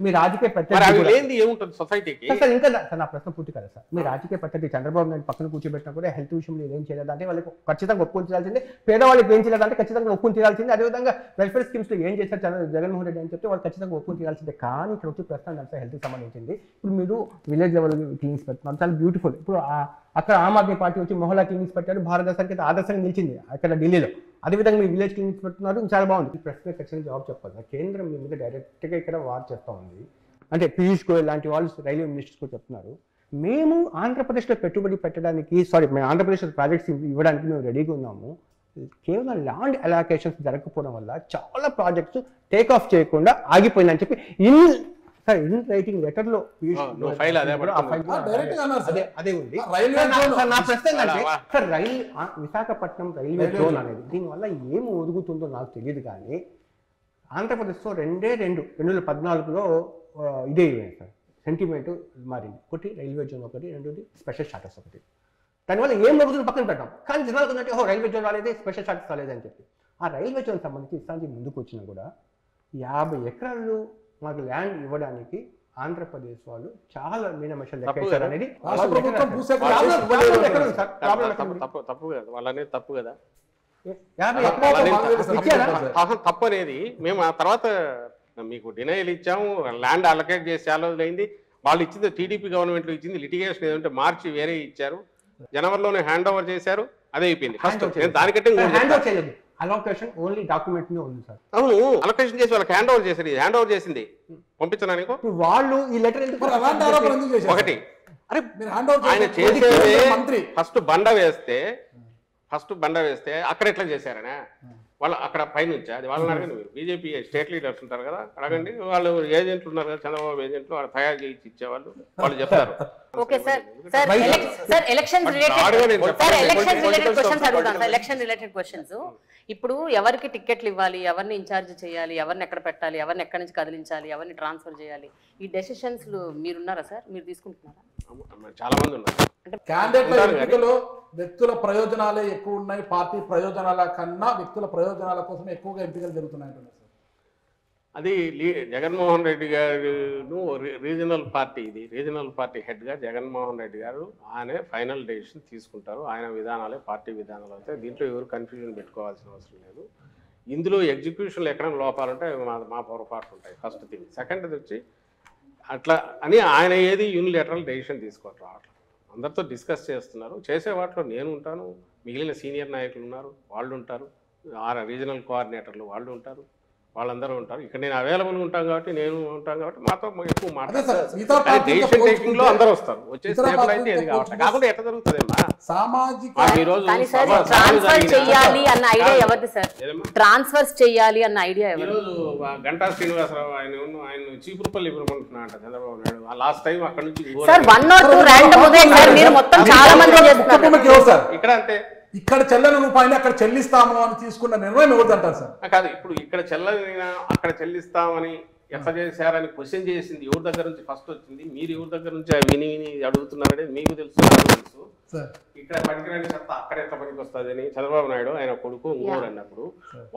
మీ రాజకీయ ప్రత్యర్థి సొసైటీకి ఇంకా నా ప్రశ్న పూర్తి కదా సార్. మీ రాజకీయ ప్రత్యర్థి చంద్రబాబు నాయుడు పక్కన కూర్చోబెట్టినా కూడా హెల్త్ విషయంలో ఏం చేయలేదంటే వాళ్ళకి ఖచ్చితంగా ఒప్పుకొని తీరాల్సిందే, పేదవాళ్ళకి ఏం చేయలేదంటే ఖచ్చితంగా ఒప్పుకొని తీరాల్సిందే. అదేవిధంగా వెల్ఫేర్ స్కీమ్స్ లో ఏం చేశారు జగన్మోహన్ రెడ్డి అని చెప్తే వాళ్ళు ఖచ్చితంగా ఒప్పుకొని తీరాల్సిందే. కానీ ఇక్కడ వచ్చి ప్రశ్న అంటే హెల్త్కి సంబంధించింది. ఇప్పుడు మీరు విలేజ్ లెవెల్ క్లినిక్స్ పెడుతున్నారు, చాలా బ్యూటిఫుల్. ఇప్పుడు అక్కడ ఆమ్ ఆద్మీ పార్టీ వచ్చి మొహల్లా క్లినిక్స్ పెట్టారు, భారతదేశానికి ఆదర్శంగా నిలిచింది అక్కడ ఢిల్లీలో. అదేవిధంగా మీరు విలేజ్ క్లినిక్స్ పెడుతున్నారు, చాలా బాగుంది. ఈ ప్రశ్న ఖచ్చితంగా జవాబు చెప్పాలి. కేంద్రం మీ మీద డైరెక్ట్గా ఇక్కడ వార్ చేస్తూ ఉంది. అంటే పీయూష్ గోయల్ లాంటి వాళ్ళు రైల్వే మినిస్టర్స్ కూడా చెప్తున్నారు, మేము ఆంధ్రప్రదేశ్లో పెట్టుబడి పెట్టడానికి మేము ఆంధ్రప్రదేశ్లో ప్రాజెక్ట్స్ ఇవ్వడానికి మేము రెడీగా ఉన్నాము. కేవలం ల్యాండ్ అలాకేషన్స్ జరగకపోవడం వల్ల చాలా ప్రాజెక్ట్స్ టేక్ ఆఫ్ చేయకుండా ఆగిపోయిందని చెప్పి ఇన్ రైటింగ్ లెటర్ లో అదే ఉంది. నా ప్రశ్న ఏంటంటే సార్, విశాఖపట్నం రైల్వే జోన్ అనేది దీనివల్ల ఏమి ఒరుగుతుందో నాకు తెలియదు. కానీ ఆంధ్రప్రదేశ్లో 2014లో ఇదే సార్ సెంటిమెంట్ మారింది. ఒకటి రైల్వే జోన్, ఒకటి రెండోది స్పెషల్ స్టాటస్ ఒకటి. దానివల్ల ఏం జరుగుతుందో పక్కన పెట్టాం. కానీ జనాలకు ఉన్నట్టు రైల్వే జోన్ రాలేదే, స్పెషల్ స్టాటస్ రాలేదని చెప్పి ఆ రైల్వే జోన్ సంబంధించి ఇస్తానికి ముందుకు వచ్చినా కూడా 50 ఎకరాలు మాకు ల్యాండ్ ఇవ్వడానికి ఆంధ్రప్రదేశ్ వాళ్ళు చాలా మీనమేషాలు లెక్కేశారు అనేది తప్పు కదా. తప్పు అనేది మేము ఆ తర్వాత మీకు డినైల్ ఇచ్చాము, ల్యాండ్ అలొకేట్ చేసి చాలా రోజులైంది. వాళ్ళు ఇచ్చింది టీడీపీ గవర్నమెంట్లో ఇచ్చింది, లిటిగేషన్ ఏదంటే మార్చి వేరే ఇచ్చారు, జనవరిలోనే హ్యాండ్ ఓవర్ చేశారు, అదే అయిపోయింది. దానికంటే అలొకేషన్ ఓన్లీ డాక్యుమెంట్ మీద ఉంది సార్. అవును, అలొకేషన్ చేసి వాళ్ళకి హ్యాండ్ ఓవర్ చేశారు. హ్యాండ్ ఓవర్ చేసింది పంపించడానికి వాళ్ళు ఈ లెటర్ ఒకటి. అరే మీరు హ్యాండ్ ఓవర్ ఆయన చేసేది ఫస్ట్ బండ వేస్తే అక్కడ ఎట్లా చేశారనే వాళ్ళు అక్కడ పైనుంచి అది వాళ్ళని అడగండి. మీరు బీజేపీ స్టేట్ లీడర్స్ ఉంటారు కదా, అడగండి. వాళ్ళు ఏజెంట్లు ఉన్నారు కదా, చంద్రబాబు ఏజెంట్లు, వాళ్ళు తయారు చేసి ఇచ్చేవాళ్ళు, వాళ్ళు చెప్తారు. Okay sir. Election related questions. ఇప్పుడు ఎవరికి టికెట్లు ఇవ్వాలి, ఎవరిని ఇన్ఛార్జ్ చేయాలి, ఎవరిని ఎక్కడ పెట్టాలి, ఎవరిని ఎక్కడి నుంచి కదిలించాలి, ఎవరిని ట్రాన్స్ఫర్ చేయాలి, ఈ డెసిషన్స్ మీరున్నారా సార్? మీరు తీసుకుంటున్నారా? చాలా మంది ఉన్నారు. క్యాండిడేట్ల ఎన్నికలో వ్యక్తుల ప్రయోజనాలే ఎక్కువ ఉన్నాయి, పార్టీ ప్రయోజనాల కన్నా వ్యక్తుల ప్రయోజనాల కోసం ఎక్కువగా ఎంపికలు జరుగుతున్నాయి సార్. అది జగన్మోహన్ రెడ్డి గారు రీజనల్ పార్టీ, ఇది రీజనల్ పార్టీ హెడ్గా జగన్మోహన్ రెడ్డి గారు ఆయన ఫైనల్ డెసిషన్ తీసుకుంటారు. ఆయన విధానాలే పార్టీ విధానాలు అయితే దీంట్లో ఎవరు కన్ఫ్యూజన్ పెట్టుకోవాల్సిన అవసరం లేదు. ఇందులో ఎగ్జిక్యూషన్లో ఎక్కడైనా లోపాలుంటే మా పొరపాట్లు ఉంటాయి. First thing. సెకండ్ వచ్చి అట్లా అని ఆయన ఏది యూనిలేటరల్ డెసిషన్ తీసుకోవట్లేదు. అట్లా అందరితో డిస్కస్ చేస్తున్నారు. చేసే వాటిలో నేను ఉంటాను, మిగిలిన సీనియర్ నాయకులు ఉన్నారు, వాళ్ళు ఉంటారు, రీజనల్ కోఆర్డినేటర్లు వాళ్ళు ఉంటారు, వాళ్ళందరూ ఉంటారు. ఇక్కడ నేను అవైలబుల్ ఉంటాను కాబట్టి, నేను ఉంటాను కాబట్టి మాతో ఎక్కువ మాట్లాడతారు. డెసిషన్ టేకింగ్ లో అందరూ వస్తారు. వచ్చేసేపుడు అయితే ఇది కాకుండా ఎట్లా జరుగుతుందమ్మా సామాజిక ట్రాన్స్ఫర్ చేయాలి అన్న ఐడియా ఎవరిది సార్? ట్రాన్స్ఫర్స్ చేయాలి అన్న ఐడియా ఎవరు? ఈరోజు గంటా శ్రీనివాసరావు ఆయన చీపురుపల్లి ఇవ్వమంటున్నాడు చంద్రబాబు నాయుడు. లాస్ట్ టైం అక్కడ నుంచి సార్ 1 or 2 ర్యాండమ్ ఉదయం సార్, మీరు మొత్తం చాలా మంది చేస్తున్నారు ఇక్కడ. అంతే, ఇక్కడ చెల్లని రూపాయలు అక్కడ చెల్లిస్తాము అని తీసుకున్న నిర్ణయం ఎవరు అంటారు సార్? కాదు, ఇప్పుడు ఇక్కడ చెల్లని అక్కడ చెల్లిస్తామని ఎట్లా చేశారని క్వశ్చన్ చేసింది ఎవరి దగ్గర నుంచి ఫస్ట్ వచ్చింది? మీరు ఎవరి దగ్గర నుంచి విని అడుగుతున్నారనేది మీకు తెలుసు, తెలుసు. ఇక్కడ పనికిరాని చెత్త అక్కడ ఎట్లా పనికి వస్తుంది అని చంద్రబాబు నాయుడు ఆయన కొడుకు ఇంకోరు అన్నప్పుడు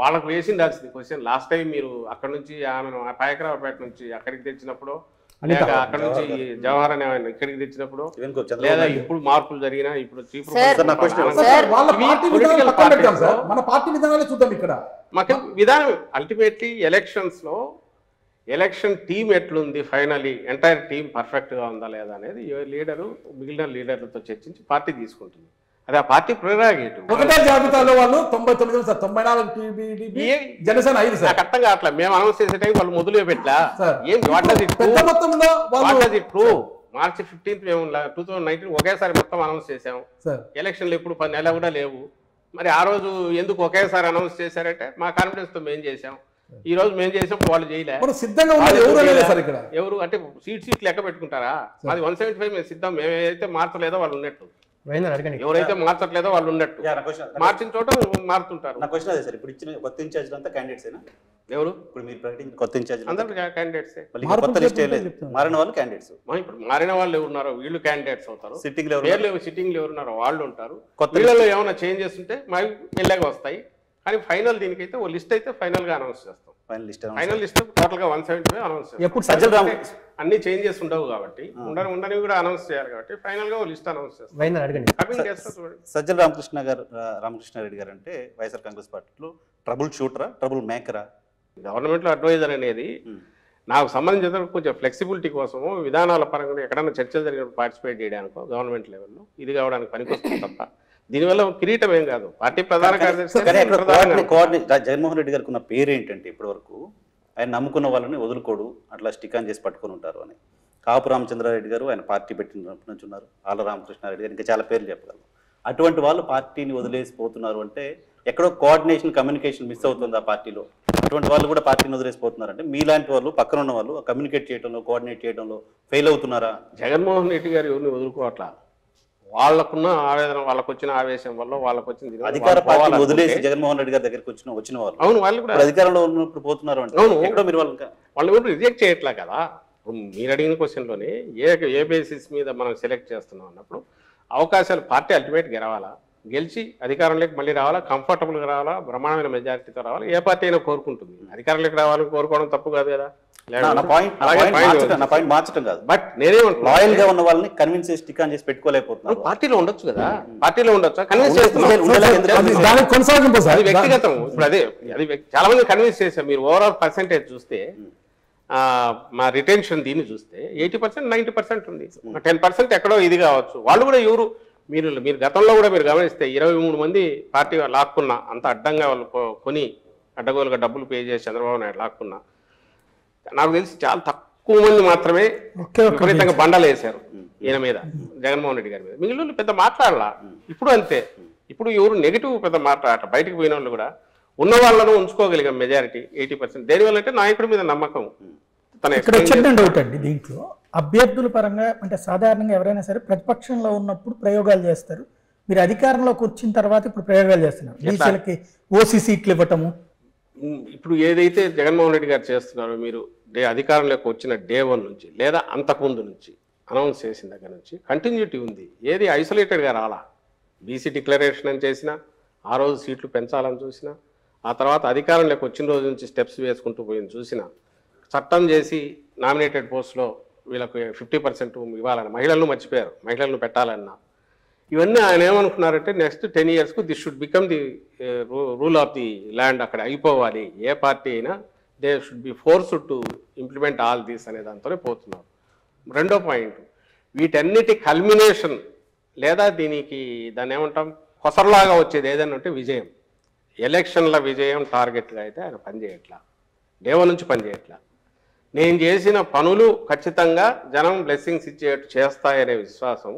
వాళ్ళకు వేసిండాల్సింది క్వశ్చన్. లాస్ట్ టైం మీరు అక్కడ నుంచి ఆమెను పాయకరావుపేట నుంచి అక్కడికి తెచ్చినప్పుడు, లేక అక్కడ నుంచి జవహర్ అనే ఆయన ఇక్కడికి తెచ్చినప్పుడు, లేదా ఇప్పుడు మార్పులు జరిగినా ఇప్పుడు మన పార్టీ విధానాలే చూద్దాం. ఇక్కడ మాకు విధానం అల్టిమేట్లీ ఎలక్షన్స్ లో ఎలక్షన్ టీమ్ ఎట్లుంది, ఫైనలీ ఎంటైర్ టీమ్ పర్ఫెక్ట్ గా ఉందా లేదా అనేది లీడరు మిగిలిన లీడర్లతో చర్చించి పార్టీ తీసుకుంటుంది. అది ఆ పార్టీ ప్రెరాగేటివ్. ఒకటే జాబితాలో వాళ్ళు 99 సార్, 94 టీడీపీ జనసేన 5 సార్. అర్థం కావట్లేదు. మేము అనౌన్స్ చేసే టైం వాళ్ళు మొదలు పెట్టలా. ఏం పెద్ద మొత్తంలో మార్చి 15th మేము 2019 ఒకేసారి మొత్తం అనౌన్స్ చేసాము. ఎలక్షన్లు ఎప్పుడు 10 నెలలు కూడా లేవు. మరి ఆ రోజు ఎందుకు ఒకేసారి అనౌన్స్ చేశారంటే మా కాన్ఫిడెన్స్ తో మేము చేసాం. ఈ రోజు మేము చేసినప్పుడు వాళ్ళు చేయలేదు. సిద్ధంగా ఎవరు అంటే సీట్ లెక్క పెట్టుకుంటారా? మాది 175 మేము సిద్ధం. మేమైతే మార్చలేదో వాళ్ళు ఉన్నట్టు, ఎవరైతే మార్చట్లేదో వాళ్ళు ఉన్నట్టు, మార్చిన చోట మారుతుంటారు. నా క్వశ్చన్ అదే సార్, ఇప్పుడు ఇచ్చిన కొత్త ఇన్ఛార్జ్ అంతా క్యాండిడేట్సేనా? ఎవరు ఇప్పుడు మీరు ప్రకటించిన కొత్త ఇన్ఛార్జ్ అందరూ క్యాండిడేట్సే. కొత్త లిస్ట్ లేదు, మారిన వాళ్ళు క్యాండిడేట్స్. ఇప్పుడు మారిన వాళ్ళు ఎవరున్నారో వీళ్ళు క్యాండిడేట్స్ అవుతారు. సిట్టింగ్ సిట్టింగ్ ఎవరున్నారో వాళ్ళు ఉంటారు. వీళ్ళలో ఏమైనా చేంజెస్ ఉంటే మాకు మెల్లగా వస్తాయి. కానీ ఫైనల్ దీనికైతే ఓ లిస్ట్ అయితే ఫైనల్ గా అనౌన్స్ చేస్తాం. ఫైనల్ లిస్ట్ టోటల్ గా 175 అనౌన్స్ చేస్తాం. అన్ని చేంజెస్ ఉండవు కాబట్టి, ఉండని కూడా అనౌన్స్ చేయాలి కాబట్టి ఫైనల్ గా ఓ లిస్ట్ అనౌన్స్ చేస్తాం. సజ్జల రామకృష్ణారెడ్డి గారు అంటే వైఎస్ఆర్ కాంగ్రెస్ పార్టీలో ట్రబుల్ షూటరా, ట్రబుల్ మేకరా? గవర్నమెంట్ లో అడ్వైజర్ అనేది నాకు సంబంధించిన కొంచెం ఫ్లెక్సిబిలిటీ కోసము, విధానాల పరంగా ఎక్కడైనా చర్చలు జరిగినప్పుడు పార్టిసిపేట్ చేయడానికో గవర్నమెంట్ లెవెల్లో ఇది కావడానికి పనికొస్తుంది తప్ప దీనివల్ల కిరీటం ఏం కాదు. పార్టీ ప్రధాన కార్యదర్శి జగన్మోహన్ రెడ్డి గారికి ఉన్న పేరు ఏంటంటే ఇప్పటి వరకు ఆయన నమ్ముకున్న వాళ్ళని వదులుకోడు, అట్లా స్టిక్ ఆన్ చేసి పట్టుకొని ఉంటారు అని. కాపు రామచంద్రారెడ్డి గారు ఆయన పార్టీ పెట్టినప్పటి నుంచి ఉన్నారు. ఆళ్ళ రామకృష్ణారెడ్డి గారు, ఇంకా చాలా పేర్లు చెప్పగలరు. అటువంటి వాళ్ళు పార్టీని వదిలేసిపోతున్నారు అంటే ఎక్కడో కోఆర్డినేషన్, కమ్యూనికేషన్ మిస్ అవుతుంది ఆ పార్టీలో. అటువంటి వాళ్ళు కూడా పార్టీని వదిలేసిపోతున్నారు అంటే మీలాంటి వాళ్ళు, పక్కన ఉన్న వాళ్ళు కమ్యూనికేట్ చేయడంలో, కోఆర్డినేట్ చేయడంలో ఫెయిల్ అవుతున్నారా? జగన్మోహన్ రెడ్డి గారు ఎవరిని వదులుకోవట్లా. వాళ్ళకున్న ఆవేదన, వాళ్ళకు వచ్చిన ఆవేశం వల్ల వాళ్ళకు వచ్చిన అధికార పార్టీ వదిలేసి జగన్మోహన్ రెడ్డి గారి దగ్గరికి వచ్చిన వాళ్ళు, అవును, వాళ్ళు కూడా అధికారంలో ఉన్నప్పుడు పోతున్నారు అంటే ఎక్కడో మీరు వాళ్ళు కూడా రిజెక్ట్ చేయట్లా కదా. మీరు అడిగిన క్వశ్చన్లోనే ఏ బేసిస్ మీద మనం సెలెక్ట్ చేస్తున్నాం అన్నప్పుడు అవకాశాలు పార్టీ అల్టిమేట్ గెలవాలా, గెలిచి అధికారంలోకి మళ్ళీ రావాలా, కంఫర్టబుల్గా రావాలా, బ్రహ్మాండమైన మెజారిటీతో రావాలా. ఏ పార్టీ అయినా కోరుకుంటుంది. అధికారంలోకి రావాలని కోరుకోవడం తప్పు కాదు కదా. బట్ లాయల్ గా ఉన్న వాళ్ళని కన్విన్స్ చేసి టిక్ ఆన్ చేసి పెట్టుకోలేకపోతున్నారు. పార్టీలో ఉండొచ్చు కదా, పార్టీలో ఉండొచ్చు, కన్విన్స్ చేస్తున్నాం. వ్యక్తిగతం. ఇప్పుడు అదే అది చాలా మంది కన్విన్స్ చేశారు. మీరు ఓవరాల్ పర్సెంటేజ్ చూస్తే మా రిటెన్షన్ దీన్ని చూస్తే 80% 90% ఉంది. 10% ఎక్కడో ఇది కావచ్చు. వాళ్ళు కూడా ఎవరు మీరు గతంలో కూడా మీరు గమనిస్తే 23 మంది పార్టీ లాక్కున్నా, అంత అడ్డంగా వాళ్ళు కొని అడ్డగోలుగా డబ్బులు పే చేసి చంద్రబాబు నాయుడు లాక్కున్నా, నాకు తెలిసి చాలా తక్కువ మంది మాత్రమే విపరీతంగా బండలు వేశారు ఈయన మీద, జగన్మోహన్ రెడ్డి గారి మీద. మిగిలిన పెద్ద మాట్లాడాల. ఇప్పుడు అంతే. ఇప్పుడు ఎవరు నెగిటివ్ పెద్ద మాట్లాడాల. బయటకు పోయిన వాళ్ళు కూడా ఉన్న వాళ్ళను ఉంచుకోగలిగాం మెజారిటీ 80%. దేనివల్ల అంటే నాయకుడి మీద నమ్మకం. ఇక్కడ వచ్చిన డౌట్ అండి, దీంట్లో అభ్యర్థుల పరంగా అంటే సాధారణంగా ఎవరైనా సరే ప్రతిపక్షంలో ఉన్నప్పుడు ప్రయోగాలు చేస్తారు. మీరు అధికారంలోకి వచ్చిన తర్వాత ఇప్పుడు ప్రయోగాలు చేస్తున్నారు. బీసీలకి ఓసీ సీట్లు ఇవ్వటము. ఇప్పుడు ఏదైతే జగన్మోహన్ రెడ్డి గారు చేస్తున్నారో, మీరు అధికారంలోకి వచ్చిన డే 1 నుంచి లేదా అంతకుముందు నుంచి అనౌన్స్ చేసిన దగ్గర నుంచి కంటిన్యూటీ ఉంది. ఏది ఐసోలేటెడ్గా రాలా. బీసీ డిక్లరేషన్ అని చేసినా, ఆ రోజు సీట్లు పెంచాలని చూసినా, ఆ తర్వాత అధికారంలోకి వచ్చిన రోజు నుంచి స్టెప్స్ వేసుకుంటూ పోయింది చూసినా, చట్టం చేసి నామినేటెడ్ పోస్ట్లో వీళ్ళకు 50% ఇవ్వాలని మహిళలను మర్చిపోయారు, మహిళలను పెట్టాలన్నా. ఇవన్నీ ఆయన ఏమనుకున్నారంటే నెక్స్ట్ 10 yearsకు this should become the rule of the land. అక్కడ అయిపోవాలి. ఏ పార్టీ అయినా they should be forced to implement all these అనే దాంతోనే పోతున్నారు. రెండో పాయింట్, వీటన్నిటి కల్మినేషన్ లేదా దాన్ని ఏమంటాం కొసరలాగా వచ్చేది ఏదైనా ఉంటే విజయం. ఎలక్షన్ల విజయం టార్గెట్గా అయితే ఆయన పనిచేయట్లా, డే 1 నుంచి పనిచేయట్లా. నేను చేసిన పనులు ఖచ్చితంగా జనం బ్లెస్సింగ్స్ ఇచ్చేట్టు చేస్తాయనే విశ్వాసం.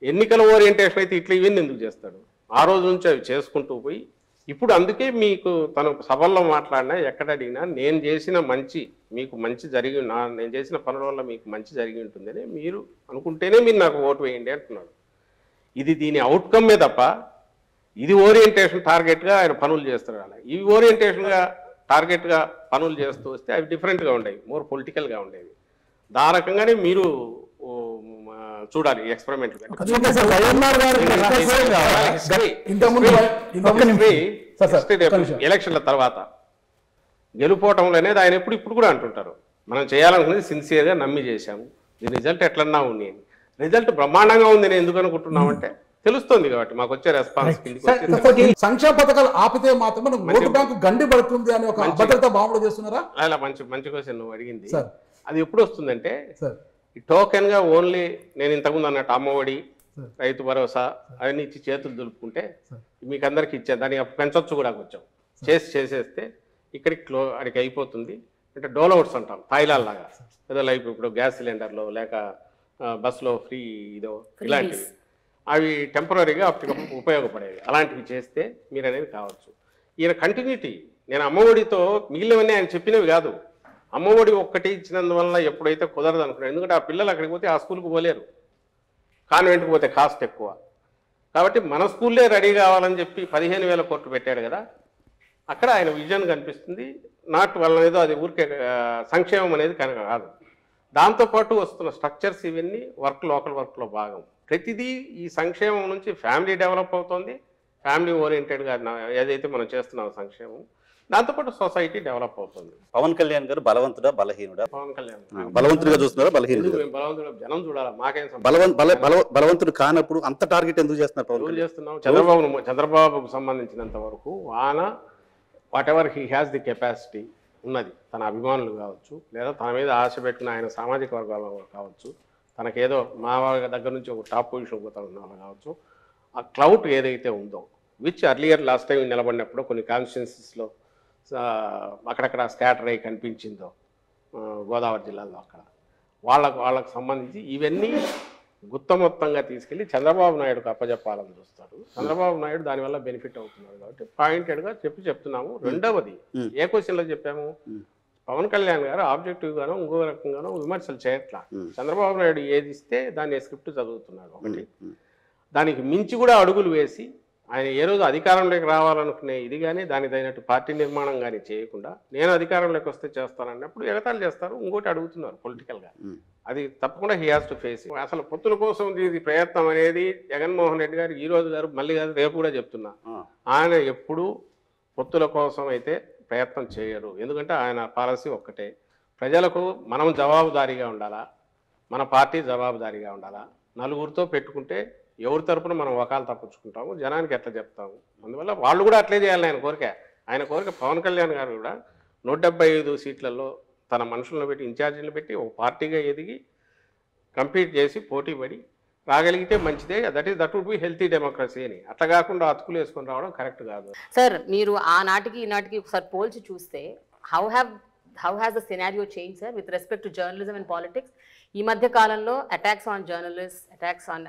ఎన్నికల ఓరియంటేషన్ అయితే ఇట్లా ఇవన్నీ ఎందుకు చేస్తాడు? ఆ రోజు నుంచి అవి చేసుకుంటూ పోయి ఇప్పుడు అందుకే మీకు తను సభల్లో మాట్లాడినా ఎక్కడ అడిగినా నేను చేసిన మంచి మీకు మంచి జరిగి నేను చేసిన పనుల వల్ల మీకు మంచి జరిగి ఉంటుందని మీరు అనుకుంటేనే మీరు నాకు ఓటు వేయండి అంటున్నాడు. ఇది దీని అవుట్కమ్మే తప్ప ఇది ఓరియంటేషన్ టార్గెట్గా ఆయన పనులు చేస్తారు. అలా ఇవి ఓరియంటేషన్గా టార్గెట్గా పనులు చేస్తూ వస్తే అవి డిఫరెంట్గా ఉండేవి, మోర్ పొలిటికల్గా ఉండేవి. దా రకంగానే మీరు చూడాలి ఎక్స్పెరిమెంట్. ఎలక్షన్ల తర్వాత గెలుపోవటం అనేది ఆయన ఇప్పుడు కూడా అంటుంటారు, మనం చేయాలనుకునేది సిన్సియర్గా నమ్మి చేశాము, దీని రిజల్ట్ ఎట్లన్నా ఉంది. రిజల్ట్ బ్రహ్మాండంగా ఉంది నేను ఎందుకు అనుకుంటున్నామంటే తెలుస్తుంది కాబట్టి మాకు వచ్చే రెస్పాన్స్. సంక్షేమ పథకాలు ఆపితే మాత్రం మనకు ఓటు బ్యాంకు గండి పడుతుంది అని ఒక అభద్రత భావన చేస్తున్నారా? అలా మంచి క్వశ్చన్ నువ్వు అడిగింది. అది ఎప్పుడు వస్తుందంటే ఈ టోకెన్గా ఓన్లీ నేను ఇంతకుముందు అన్నట్టు అమ్మఒడి, రైతు భరోసా అవన్నీ ఇచ్చి చేతులు దులుపుకుంటే మీకు అందరికి ఇచ్చాను, దాన్ని పెంచొచ్చు కూడా కొంచెం చేసేస్తే అడికి అయిపోతుంది. అంటే డోలౌట్స్ అంటాం తాయిలాల్లాగా, ఏదో లైఫ్ ఇప్పుడు గ్యాస్ సిలిండర్లో లేక బస్సులో ఫ్రీ ఇదో ఇలాంటివి అవి టెంపరీగా అప్పటికప్పుడు ఉపయోగపడేవి. అలాంటివి చేస్తే మీరు అనేది కావచ్చు. ఈయన కంటిన్యూటీ నేను అమ్మఒడితో మిగిలినవన్నీ ఆయన చెప్పినవి కాదు. అమ్మఒడి ఒక్కటి ఇచ్చినందువల్ల ఎప్పుడైతే కుదరదు అనుకున్నాడు. ఎందుకంటే ఆ పిల్లలు అక్కడికి పోతే ఆ స్కూల్కి పోలేరు, కాన్వెంట్కి పోతే కాస్ట్ ఎక్కువ. కాబట్టి మన స్కూల్లే రెడీ కావాలని చెప్పి 15,000 కోట్లు పెట్టాడు కదా. అక్కడ ఆయన విజన్ కనిపిస్తుంది. నాట్ వల్ల ఏదో అది ఊరికే సంక్షేమం అనేది కనుక కాదు. దాంతోపాటు వస్తున్న స్ట్రక్చర్స్ ఇవన్నీ లోకల్ వర్క్లో భాగం. ప్రతిదీ ఈ సంక్షేమం నుంచి ఫ్యామిలీ డెవలప్ అవుతుంది. ఫ్యామిలీ ఓరియంటెడ్గా ఏదైతే మనం చేస్తున్నాం సంక్షేమం, దాంతోపాటు సొసైటీ డెవలప్ అవుతుంది. పవన్ కళ్యాణ్ గారు బలవంతుడా బలహీనుడా? పవన్ కళ్యాణ్ బలవంతుడిగా చూస్తున్నారా బలహీనుడు? బలవంతుడు జనం చూడాలి, మాకేం బలవంతుడు కానప్పుడు అంత టార్గెట్ ఎందుకు చేస్తున్నారు? పవన్ చేస్తున్నాం. చంద్రబాబుకు సంబంధించినంత వరకు what ever he has the capacity ఉన్నది, తన అభిమానులు కావచ్చు లేదా తన మీద ఆశ పెట్టిన ఆయన సామాజిక వర్గాల కావచ్చు, తనకేదో మా దగ్గర నుంచి ఒక టాప్ పొజిషన్ పోతా ఉన్న వాళ్ళు కావచ్చు, ఆ క్లౌట్ ఏదైతే ఉందో విచ్ అర్లియర్ లాస్ట్ టైం నిలబడినప్పుడు కొన్ని కాన్స్టిట్యున్సీస్లో అక్కడక్కడ స్కాటర్ అయ్యి కనిపించిందో గోదావరి జిల్లాలో అక్కడ వాళ్ళకు సంబంధించి ఇవన్నీ గుత్తమొత్తంగా తీసుకెళ్ళి చంద్రబాబు నాయుడుకు అప్పచెప్పాలని చూస్తాడు. చంద్రబాబు నాయుడు దానివల్ల బెనిఫిట్ అవుతున్నాడు కాబట్టి పాయింటెడ్గా చెప్తున్నాము. రెండవది ఏ క్వశ్చన్లో చెప్పాము, పవన్ కళ్యాణ్ గారు ఆబ్జెక్టివ్గానో ఇంకో రకంగానో విమర్శలు చేయట్లా. చంద్రబాబు నాయుడు ఏది ఇస్తే దాన్ని స్క్రిప్ట్ చదువుతున్నాడు ఒకటి. దానికి మించి కూడా అడుగులు వేసి ఆయన ఏ రోజు అధికారంలోకి రావాలనుకునే ఇది కానీ దానికి తగినట్టు పార్టీ నిర్మాణం కానీ చేయకుండా నేను అధికారంలోకి వస్తే చేస్తానన్నప్పుడు ఎగతాళి చేస్తారు. ఇంకోటి అడుగుతున్నారు పొలిటికల్గా, అది తప్పకుండా హీ హాస్ టు ఫేస్. అసలు పొత్తుల కోసం ఇది ప్రయత్నం అనేది జగన్మోహన్ రెడ్డి గారు ఈ రోజు గారు మళ్ళీ గారు రేపు కూడా చెప్తున్నా, ఆయన ఎప్పుడూ పొత్తుల కోసం అయితే ప్రయత్నం చేయరు. ఎందుకంటే ఆయన పాలసీ ఒక్కటే, ప్రజలకు మనం జవాబుదారీగా ఉండాలా, మన పార్టీ జవాబుదారీగా ఉండాలా. నలుగురితో పెట్టుకుంటే ఎవరి తరపున మనం వకాలు తప్పించుకుంటాము, జనానికి ఎట్లా చెప్తాము. అందువల్ల వాళ్ళు కూడా అట్లే చేయాలని ఆయన కోరిక. పవన్ కళ్యాణ్ గారు కూడా 175 సీట్లలో తన మనుషులను పెట్టి ఇన్ఛార్జీలను పెట్టి ఒక పార్టీగా ఎదిగి కంపీట్ చేసి పోటీ పడి రాగలిగితే మంచిదే. That would be healthy democracy అని. అట్లా కాకుండా అతుకులు వేసుకొని రావడం కరెక్ట్ కాదు. సార్ మీరు ఆనాటికి ఈనాటికి ఒకసారి పోల్చి చూస్తే how has the scenario change sir with respect to journalism and politics? ఈ మధ్య కాలంలో attacks on journalist, attacks on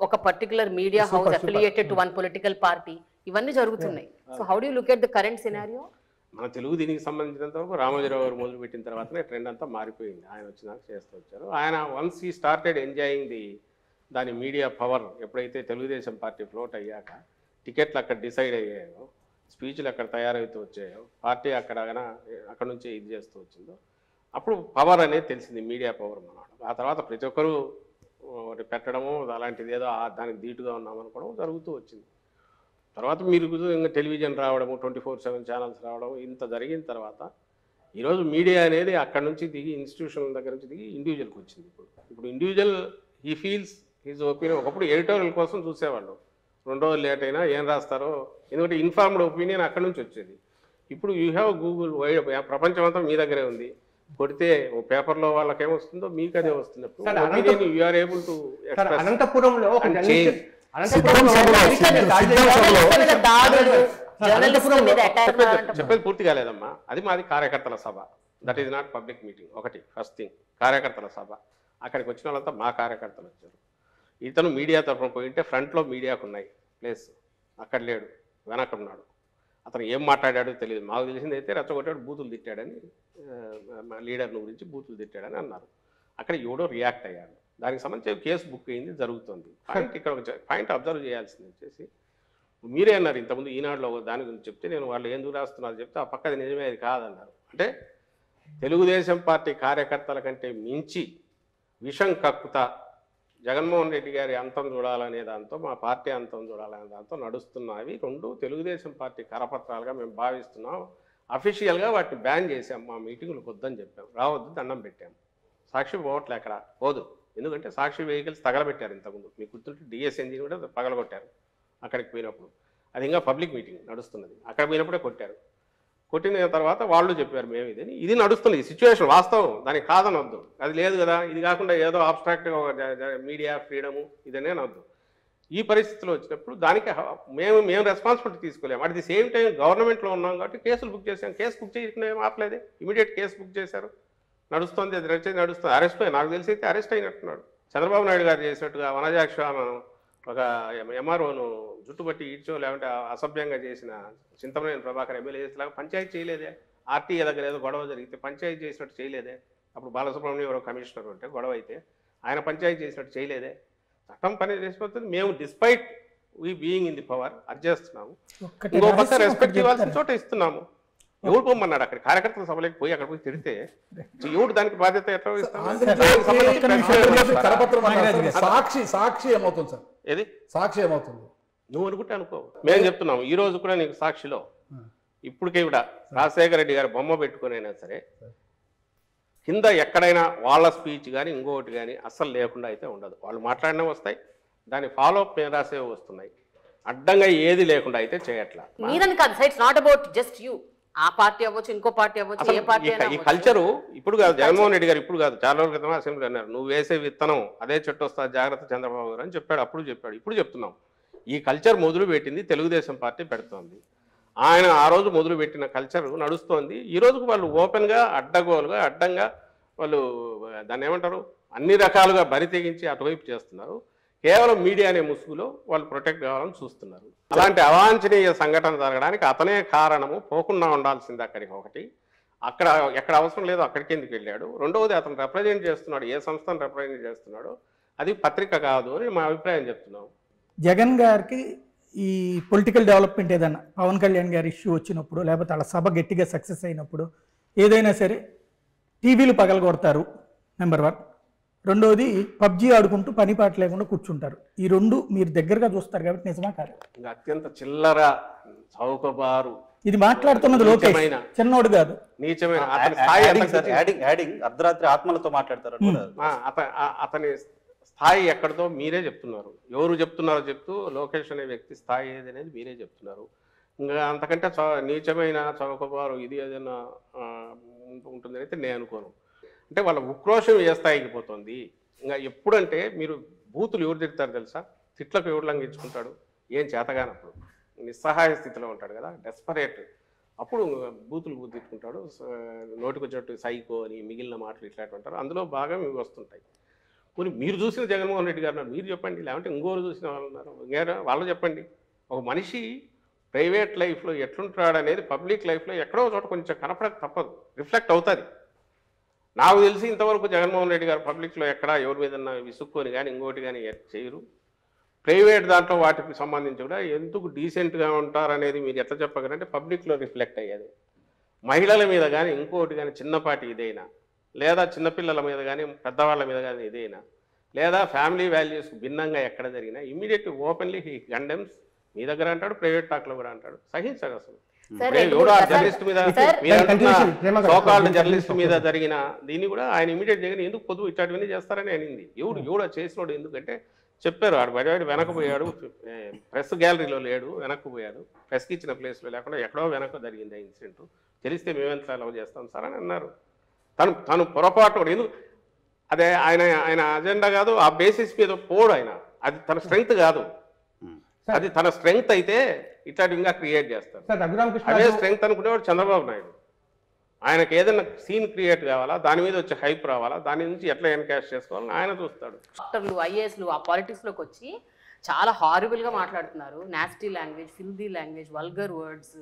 ఒక particular media house affiliated to one political party, ఇవన్నీ జరుగుతున్నాయి. So how do you look at the current scenario? మన తెలుగు దీనికి సంబంధించినంత వరకు రామోజీరావు గారు మొదలుపెట్టిన తర్వాతనే ట్రెండ్ అంతా మారిపోయింది. ఆయన వచ్చినాక చేస్తూ వచ్చారు. ఆయన వన్స్ ఈ స్టార్టెడ్ ఎంజాయింగ్ దాని మీడియా పవర్, ఎప్పుడైతే తెలుగుదేశం పార్టీ ఫ్లోట్ అయ్యాక టికెట్లు అక్కడ డిసైడ్ అయ్యాయో, స్పీచ్లు అక్కడ తయారవుతూ వచ్చాయో, పార్టీ అక్కడ నుంచి ఇది చేస్తూ వచ్చిందో, అప్పుడు పవర్ అనేది తెలిసింది, మీడియా పవర్ మనవాడు. ఆ తర్వాత ప్రతి ఒక్కరూ పెట్టడము అలాంటిది ఏదో దానికి ధీటుగా ఉన్నామనుకోవడం జరుగుతూ వచ్చింది. తర్వాత మీరు ఇంకా టెలివిజన్ రావడము, 24/7 ఛానల్స్ రావడం, ఇంత జరిగిన తర్వాత ఈరోజు మీడియా అనేది అక్కడ నుంచి దిగి ఇన్స్టిట్యూషన్ల దగ్గర నుంచి దిగి ఇండివిజువల్కి వచ్చింది. ఇప్పుడు individual he feels his opinion. ఒకప్పుడు ఎడిటోరియల్ కోసం చూసేవాళ్ళు, 2 రోజులు లేట్ అయినా ఏం రాస్తారో, ఎందుకంటే ఇన్ఫార్మ్డ్ ఒపీనియన్ అక్కడ నుంచి వచ్చేది. ఇప్పుడు యూ హ్యావ్ గూగుల్, వైడ్ ప్రపంచం అంతా మీ దగ్గరే ఉంది. కొడితే ఓ పేపర్లో వాళ్ళకి ఏమొస్తుందో మీకు అదే వస్తున్నప్పుడు అనంతపురంలో చెప్పేది పూర్తి కాలేదమ్మా. అది మాది కార్యకర్తల సభ. That is not public meeting. ఒకటి ఫస్ట్ థింగ్, కార్యకర్తల సభ. అక్కడికి వచ్చిన వాళ్ళంతా మా కార్యకర్తలు వచ్చారు. ఇతను మీడియా తరఫున పోయింటే ఫ్రంట్లో మీడియాకు ఉన్నాయి ప్లేస్, అక్కడ లేడు, వెనక ఉన్నాడు. అతను ఏం మాట్లాడాడో తెలియదు. మాకు తెలిసింది అయితే రెచ్చగొట్టాడు, బూతులు తిట్టాడని, లీడర్ని గురించి బూతులు తిట్టాడని అన్నారు. అక్కడ ఎవడో రియాక్ట్ అయ్యాడు. దానికి సంబంధించి కేసు బుక్ అయింది, జరుగుతుంది. పాయింట్ ఇక్కడ ఒక పాయింట్ అబ్జర్వ్ చేయాల్సింది వచ్చేసి, మీరే అన్నారు ఇంతకుముందు ఈనాడులో దాని గురించి చెప్తే, నేను వాళ్ళు ఎందుకు రాస్తున్నారు చెప్తే ఆ పక్కది నిజమే, అది కాదన్నారు. అంటే తెలుగుదేశం పార్టీ కార్యకర్తల కంటే మించి విషం కక్కుతా జగన్మోహన్ రెడ్డి గారి అంతం చూడాలనే దాంతో, మా పార్టీ అంతం చూడాలనే దాంతో నడుస్తున్నవి 2 తెలుగుదేశం పార్టీ కరపత్రాలుగా మేము భావిస్తున్నాం. అఫీషియల్గా వాటిని బ్యాన్ చేసాం. మా మీటింగులకు వద్దని చెప్పాం, రావద్దు, దండం పెట్టాం. సాక్షి పోవట్లే, అక్కడ పోదు. ఎందుకంటే సాక్షి వెహికల్స్ తగలబెట్టారు ఇంతకుముందు, మీకు గుర్తుంటే డిఎస్ ఎంజిన్ కూడా పగలగొట్టారు అక్కడికి పోయినప్పుడు. అది ఇంకా పబ్లిక్ మీటింగ్ నడుస్తున్నది, అక్కడ పోయినప్పుడే కొట్టారు. కొట్టిన తర్వాత వాళ్ళు చెప్పారు మేము ఇది నడుస్తుంది, సిచ్యువేషన్ వాస్తవం, దానికి కాదనొద్దు. అది లేదు కదా, ఇది కాకుండా ఏదో ఆబ్స్ట్రాక్ట్గా మీడియా ఫ్రీడము ఇదనే అనొద్దు. ఈ పరిస్థితిలో వచ్చినప్పుడు దానికి మేము రెస్పాన్సిబిలిటీ తీసుకోలేము. అట్ ది సేమ్ టైం గవర్నమెంట్లో ఉన్నాం కాబట్టి కేసులు బుక్ చేసాం. కేసు బుక్ చేయకుండా ఏం ఆపలేదే, ఇమీడియట్ కేసు బుక్ చేశారు, నడుస్తుంది. అది నడుస్తుంది. అరెస్ట్ నాకు తెలిసి అయితే అరెస్ట్ అయినట్టున్నాడు. చంద్రబాబు నాయుడు గారు చేసినట్టుగా వనజాక్ష ఒక ఎంఆర్ఓను జుట్టుబట్టి ఈడ్చో లేకుంటే అసభ్యంగా చేసిన చింతమనేని ప్రభాకర్ ఎమ్మెల్యే చేసేలాగా పంచాయతీ చేయలేదే. ఆర్టీఏ దగ్గర ఏదో గొడవ జరిగితే పంచాయతీ చేసినట్టు చేయలేదే. అప్పుడు బాలసుబ్రహ్మణ్యం ఎవరో కమిషనర్ ఉంటే గొడవ అయితే ఆయన పంచాయతీ చేసినట్టు చేయలేదే. చట్టం పని చేసిపోతుంది. మేము despite we being in the power అది చేస్తున్నాము. ఇంకో పక్క రెస్పెక్ట్ ఇవ్వాల్సిన చోట ఇస్తున్నాము. ఎవరు పొమ్మన్నాడు అక్కడ కార్యకర్తల సభలోకి పోయి అక్కడ పోయి తిడితే ఎవరు దానికి బాధ్యత ఎట్లా సాక్షి ఏమవుతుంది సార్? ఏది సాక్షి ఏమవుతుంది నువ్వు అనుకుంటే అనుకో. మేము చెప్తున్నాము ఈ రోజు కూడా నీకు సాక్షిలో ఇప్పటికే కూడా రాజశేఖర రెడ్డి గారు బొమ్మ పెట్టుకునైనా సరే కింద ఎక్కడైనా వాళ్ళ స్పీచ్ కానీ ఇంకొకటి కానీ అస్సలు లేకుండా అయితే ఉండదు. వాళ్ళు మాట్లాడినా వస్తాయి, దాని ఫాలో అప్ మేము రాసేవి వస్తున్నాయి. అడ్డంగా ఏది లేకుండా అయితే చేయట్లా. మీరని కాదు, it's not about just you. ఆ పార్టీ అవ్వచ్చు, ఇంకో పార్టీ అవ్వచ్చు, ఏ పార్టీ అయినా. ఈ కల్చరు ఇప్పుడు కాదు, జగన్మోహన్ రెడ్డి గారు ఇప్పుడు కాదు, చాలా రోజుల క్రితం అసెంబ్లీ అన్నారు, నువ్వు వేసే విత్తనం అదే చెట్టు వస్తా, జాగ్రత్త చంద్రబాబు గారు అని చెప్పాడు. అప్పుడు చెప్పాడు, ఇప్పుడు చెప్తున్నాం. ఈ కల్చర్ మొదలు పెట్టింది తెలుగుదేశం పార్టీ పెడుతోంది. ఆయన ఆ రోజు మొదలు పెట్టిన కల్చర్ నడుస్తోంది. ఈ రోజుకు వాళ్ళు ఓపెన్గా అడ్డగోలుగా అడ్డంగా వాళ్ళు దాన్ని ఏమంటారు అన్ని రకాలుగా బరి తెగించి అటువైపు చేస్తున్నారు. కేవలం మీడియా అనే ముసుగులో వాళ్ళు ప్రొటెక్ట్ కావాలని చూస్తున్నారు. అలాంటి అవాంఛనీయ సంఘటన జరగడానికి అతనే కారణము, పోకుండా ఉండాల్సింది అక్కడికి. ఒకటి, అక్కడ ఎక్కడ అవసరం లేదో అక్కడికి ఎందుకు వెళ్ళాడు. రెండవది, అతను రిప్రజెంట్ చేస్తున్నాడు, ఏ సంస్థను రిప్రజెంట్ చేస్తున్నాడో అది పత్రిక కాదు అని మా అభిప్రాయం చెప్తున్నాం. జగన్ గారికి ఈ పొలిటికల్ డెవలప్మెంట్ ఏదన్నా పవన్ కళ్యాణ్ గారి ఇష్యూ వచ్చినప్పుడు, లేకపోతే వాళ్ళ సభ గట్టిగా సక్సెస్ అయినప్పుడు ఏదైనా సరే టీవీలు పగలగొడతారు నెంబర్ 1. రెండోది పబ్జీ ఆడుకుంటూ పని పాట లేకుండా కూర్చుంటారు. ఈ 2 మీరు దగ్గరగా చూస్తారు కాబట్టి నిజమా కాదు? అత్యంత చిల్లర చౌకబారు ఇది మాట్లాడుతున్నది లోకేష్, చిన్నోడు కాదు, నీచమైన అర్ధరాత్రి ఆత్మలతో మాట్లాడతారు. అతని స్థాయి ఎక్కడితో మీరే చెప్తున్నారు. ఎవరు చెప్తున్నారో చెప్తూ లోకేష్ అనే వ్యక్తి స్థాయి ఏది అనేది మీరే చెప్తున్నారు. ఇంకా అంతకంటే నీచమైన చౌకబారు ఇది ఏదైనా ఉంటుందని అయితే నేను అనుకోను. అంటే వాళ్ళ ఉక్రోషం ఏ స్థాయికి పోతుంది. ఇంకా ఎప్పుడంటే మీరు బూతులు ఎవరు తిడతారు తెలుసా, తిట్లకు ఎవరు లంఘించుకుంటాడు, ఏం చేతగానప్పుడు నిస్సహాయ స్థితిలో ఉంటాడు కదా, డెస్పరేట్, అప్పుడు బూతులు తిట్టుకుంటాడు, నోటికి వచ్చేట్టు సైకో అని మిగిలిన మాటలు ఇట్లాంటి అంటారు. అందులో బాగా మీకు వస్తుంటాయి. కొన్ని మీరు చూసిన జగన్మోహన్ రెడ్డి గారు మీరు చెప్పండి, లేకుంటే ఇంకోరు చూసిన వాళ్ళు ఉన్నారు, ఇంకేరా వాళ్ళు చెప్పండి. ఒక మనిషి ప్రైవేట్ లైఫ్లో ఎట్లుంటాడు అనేది పబ్లిక్ లైఫ్లో ఎక్కడో చోట కొంచెం కనపడక తప్పదు, రిఫ్లెక్ట్ అవుతుంది. నాకు తెలిసి ఇంతవరకు జగన్మోహన్ రెడ్డి గారు పబ్లిక్లో ఎక్కడా ఎవరి మీద విసుక్కొని కానీ ఇంకోటి కానీ చేయరు. ప్రైవేట్ దాంట్లో వాటికి సంబంధించి కూడా ఎందుకు డీసెంట్గా ఉంటారనేది మీరు ఎట్లా చెప్పగలంటే పబ్లిక్లో రిఫ్లెక్ట్ అయ్యేది. మహిళల మీద కానీ ఇంకోటి కానీ చిన్నపాటి ఇదైనా, లేదా చిన్నపిల్లల మీద కానీ పెద్దవాళ్ళ మీద కానీ ఇదైనా, లేదా ఫ్యామిలీ వాల్యూస్ భిన్నంగా ఎక్కడ జరిగినా ఇమ్మీడియట్ ఓపెన్లీ హీ కండెమ్స్. మీ దగ్గర అంటాడు, ప్రైవేట్ టాక్లో కూడా అంటాడు, సహించదు అసలు. జర్నలిస్ట్ మీద సోకాల్డ్ జర్నలిస్ట్ మీద జరిగిన దీన్ని కూడా ఆయన ఇమీడియట్ జగన్ ఎందుకు పొద్దు ఇట్లాంటివన్నీ చేస్తారని అనింది. ఎవడు చేసినోడు ఎందుకంటే చెప్పారు, ఆడు బయట వెనకపోయాడు, ప్రెస్ గ్యాలరీలో లేడు, వెనక్కిపోయాడు, ప్రెస్కి ఇచ్చిన ప్లేస్లో లేకుండా ఎక్కడో వెనక జరిగింది ఆ ఇన్సిడెంట్, తెలిస్తే మేమెంత అలవ్ చేస్తాం సార్ అని అన్నారు. తను పొరపాటు ఎందుకు అదే ఆయన అజెండా కాదు, ఆ బేసిస్ మీద పోడు ఆయన, అది తన స్ట్రెంగ్త్ కాదు. అది తన స్ట్రెంగ్త్ అయితే ఇట్లాంటి ఇంకా క్రియేట్ చేస్తారు. అదే స్ట్రెంగ్త్ అనుకునేవాడు చంద్రబాబు నాయుడు. ఆయనకు ఏదైనా సీన్ క్రియేట్ కావాలా, దాని మీద వచ్చే హైప్ రావాలా, దాని నుంచి ఎట్లా ఎన్కాష్ చేసుకోవాలని ఆయన చూస్తాడు. డాక్టర్లు ఐఏఎస్లు ఆ పాలిటిక్స్లోకి వచ్చి చాలా హారిబుల్గా మాట్లాడుతున్నారు. Nasty language, filthy language, vulgar words,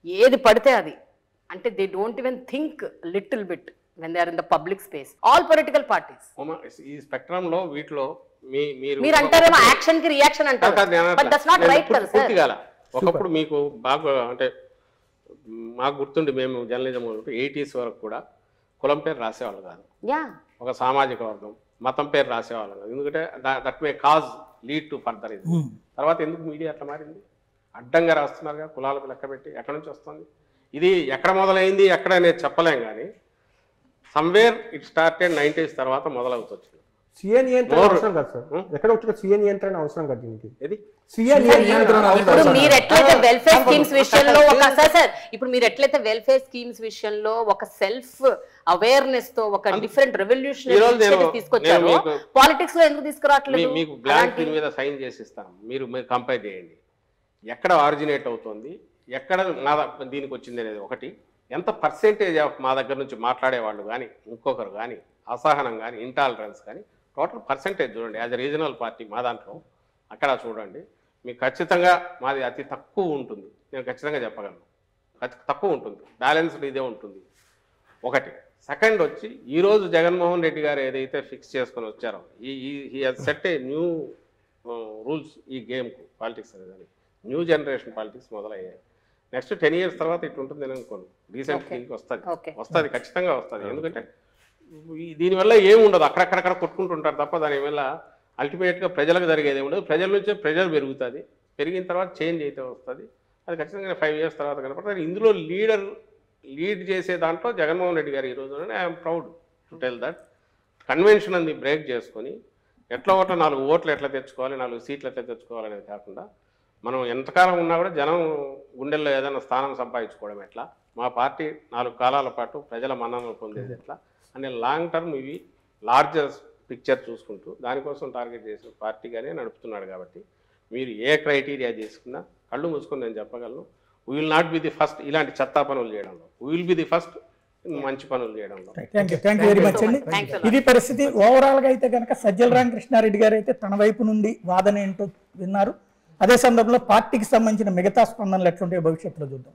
ఏది పడితే అది. అంటే they don't even think little bit when they are in the public space. All political parties. ఈ స్పెక్ట్రమ్ లో వీటిలో మీరు అంటారేమో యాక్షన్ కి రియాక్షన్ అంటారు, బట్ దట్స్ నాట్ రైట్ కదా సార్. ఒకప్పుడు మీకు బాగా అంటే మాకు గుర్తుండి మేము జర్నలిజం 80s వరకు కూడా కులం పేరు రాసేవాళ్ళు కాదు, ఒక సామాజిక వర్గం మతం పేరు రాసేవాళ్ళు కాదు. ఎందుకంటే that may cause lead to further ఇది. తర్వాత ఎందుకు మీడియా అట్లా మారింది, అడ్డంగా రాస్తున్నారుగా కులాలకు లెక్క పెట్టి. ఎక్కడి నుంచి వస్తుంది ఇది, ఎక్కడ మొదలైంది ఎక్కడ అనేది చెప్పలేం, కానీ సమ్వేర్ ఇట్ స్టార్టెడ్ 90s తర్వాత మొదలవుతుంది. మీరు ఎట్లయితే వెల్ఫేర్ స్కీమ్స్ విషయంలో ఇప్పుడు మీరు ఎట్లయితే వెల్ఫేర్ స్కీమ్స్ విషయంలో ఒక సెల్ఫ్ అవేర్నెస్ తో ఒక డిఫరెంట్ రెవల్యూషనరీ తీసుకొచ్చారు, పాలిటిక్స్ లో ఎందుకు తీసుకురావట్లేదు? మీకు బ్లాంక్ దీని మీద సైన్ చేసి ఇస్తాను, మీరు కంపేర్ చేయండి ఎక్కడ ఆరిజినేట్ అవుతుంది, ఎక్కడ దీనికి వచ్చింది అనేది ఒకటి. ఎంత పర్సెంటేజ్ ఆఫ్ మా దగ్గర నుంచి మాట్లాడేవాళ్ళు కానీ ఇంకొకరు కానీ అసహనం కానీ ఇంటాలరెన్స్ కానీ టోటల్ పర్సెంటేజ్ చూడండి. యాజ్ ఎ రీజనల్ పార్టీ మా దాంట్లో అక్కడ చూడండి, మీకు ఖచ్చితంగా మాది అతి తక్కువ ఉంటుంది, నేను ఖచ్చితంగా చెప్పగలను, తక్కువ ఉంటుంది, బ్యాలెన్స్డ్ ఇదే ఉంటుంది ఒకటి. సెకండ్ వచ్చి ఈరోజు జగన్మోహన్ రెడ్డి గారు ఏదైతే ఫిక్స్ చేసుకొని వచ్చారో ఈ సెట్ ఏ న్యూ రూల్స్ ఈ గేమ్కు పాలిటిక్స్ అనేది, న్యూ జనరేషన్ పాలిటిక్స్ మొదలయ్యాయి. నెక్స్ట్ 10 years తర్వాత ఇటు ఉంటుంది నేను అనుకోను, రీసెంట్ దీనికి వస్తుంది ఖచ్చితంగా వస్తుంది. ఎందుకంటే దీనివల్ల ఏమి ఉండదు, అక్కడక్కడక్కడ కొట్టుకుంటుంటారు తప్ప దానివల్ల అల్టిమేట్గా ప్రజలకు జరిగేది ఉండదు. ప్రజల నుంచే ప్రెజర్ పెరుగుతుంది, పెరిగిన తర్వాత చేంజ్ అయితే వస్తుంది. అది ఖచ్చితంగా 5 years తర్వాత కనపడుతుంది. ఇందులో లీడ్ చేసే దాంట్లో జగన్మోహన్ రెడ్డి గారు ఈరోజు I'm proud to tell that convention అనేది బ్రేక్ చేసుకొని ఎట్లా ఒకటి 4 ఓట్లు ఎట్లా తెచ్చుకోవాలి, 4 సీట్లు ఎట్లా తెచ్చుకోవాలనేది కాకుండా మనం ఎంతకాలం ఉన్నా కూడా జనం గుండెల్లో ఏదైనా స్థానం సంపాదించుకోవడం ఎట్లా, మా పార్టీ 4 కాలాల పాటు ప్రజల మన్ననలు పొందేది ఎట్లా అనే లాంగ్ టర్మ్ ఇవి లార్జర్ పిక్చర్ చూసుకుంటూ దానికోసం టార్గెట్ చేసిన పార్టీగానే నడుపుతున్నాడు. కాబట్టి మీరు ఏ క్రైటీరియా చేసుకున్నా కళ్ళు మూసుకొని నేను చెప్పగలను, we will not be the first ఇలాంటి చెత్తా పనులు చేయడంలో, we will be the first మంచి పనులు చేయడంలో. థ్యాంక్ యూ వెరీ మచ్ అండి. ఇది పరిస్థితి. ఓవరాల్ గా అయితే కనుక సజ్జల రామకృష్ణారెడ్డి గారు అయితే తన వైపు నుండి వాదన ఏంటో విన్నారు. అదే సందర్భంలో పార్టీకి సంబంధించిన మిగతా స్పందనలు ఎట్లుంటాయో భవిష్యత్తులో చూద్దాం.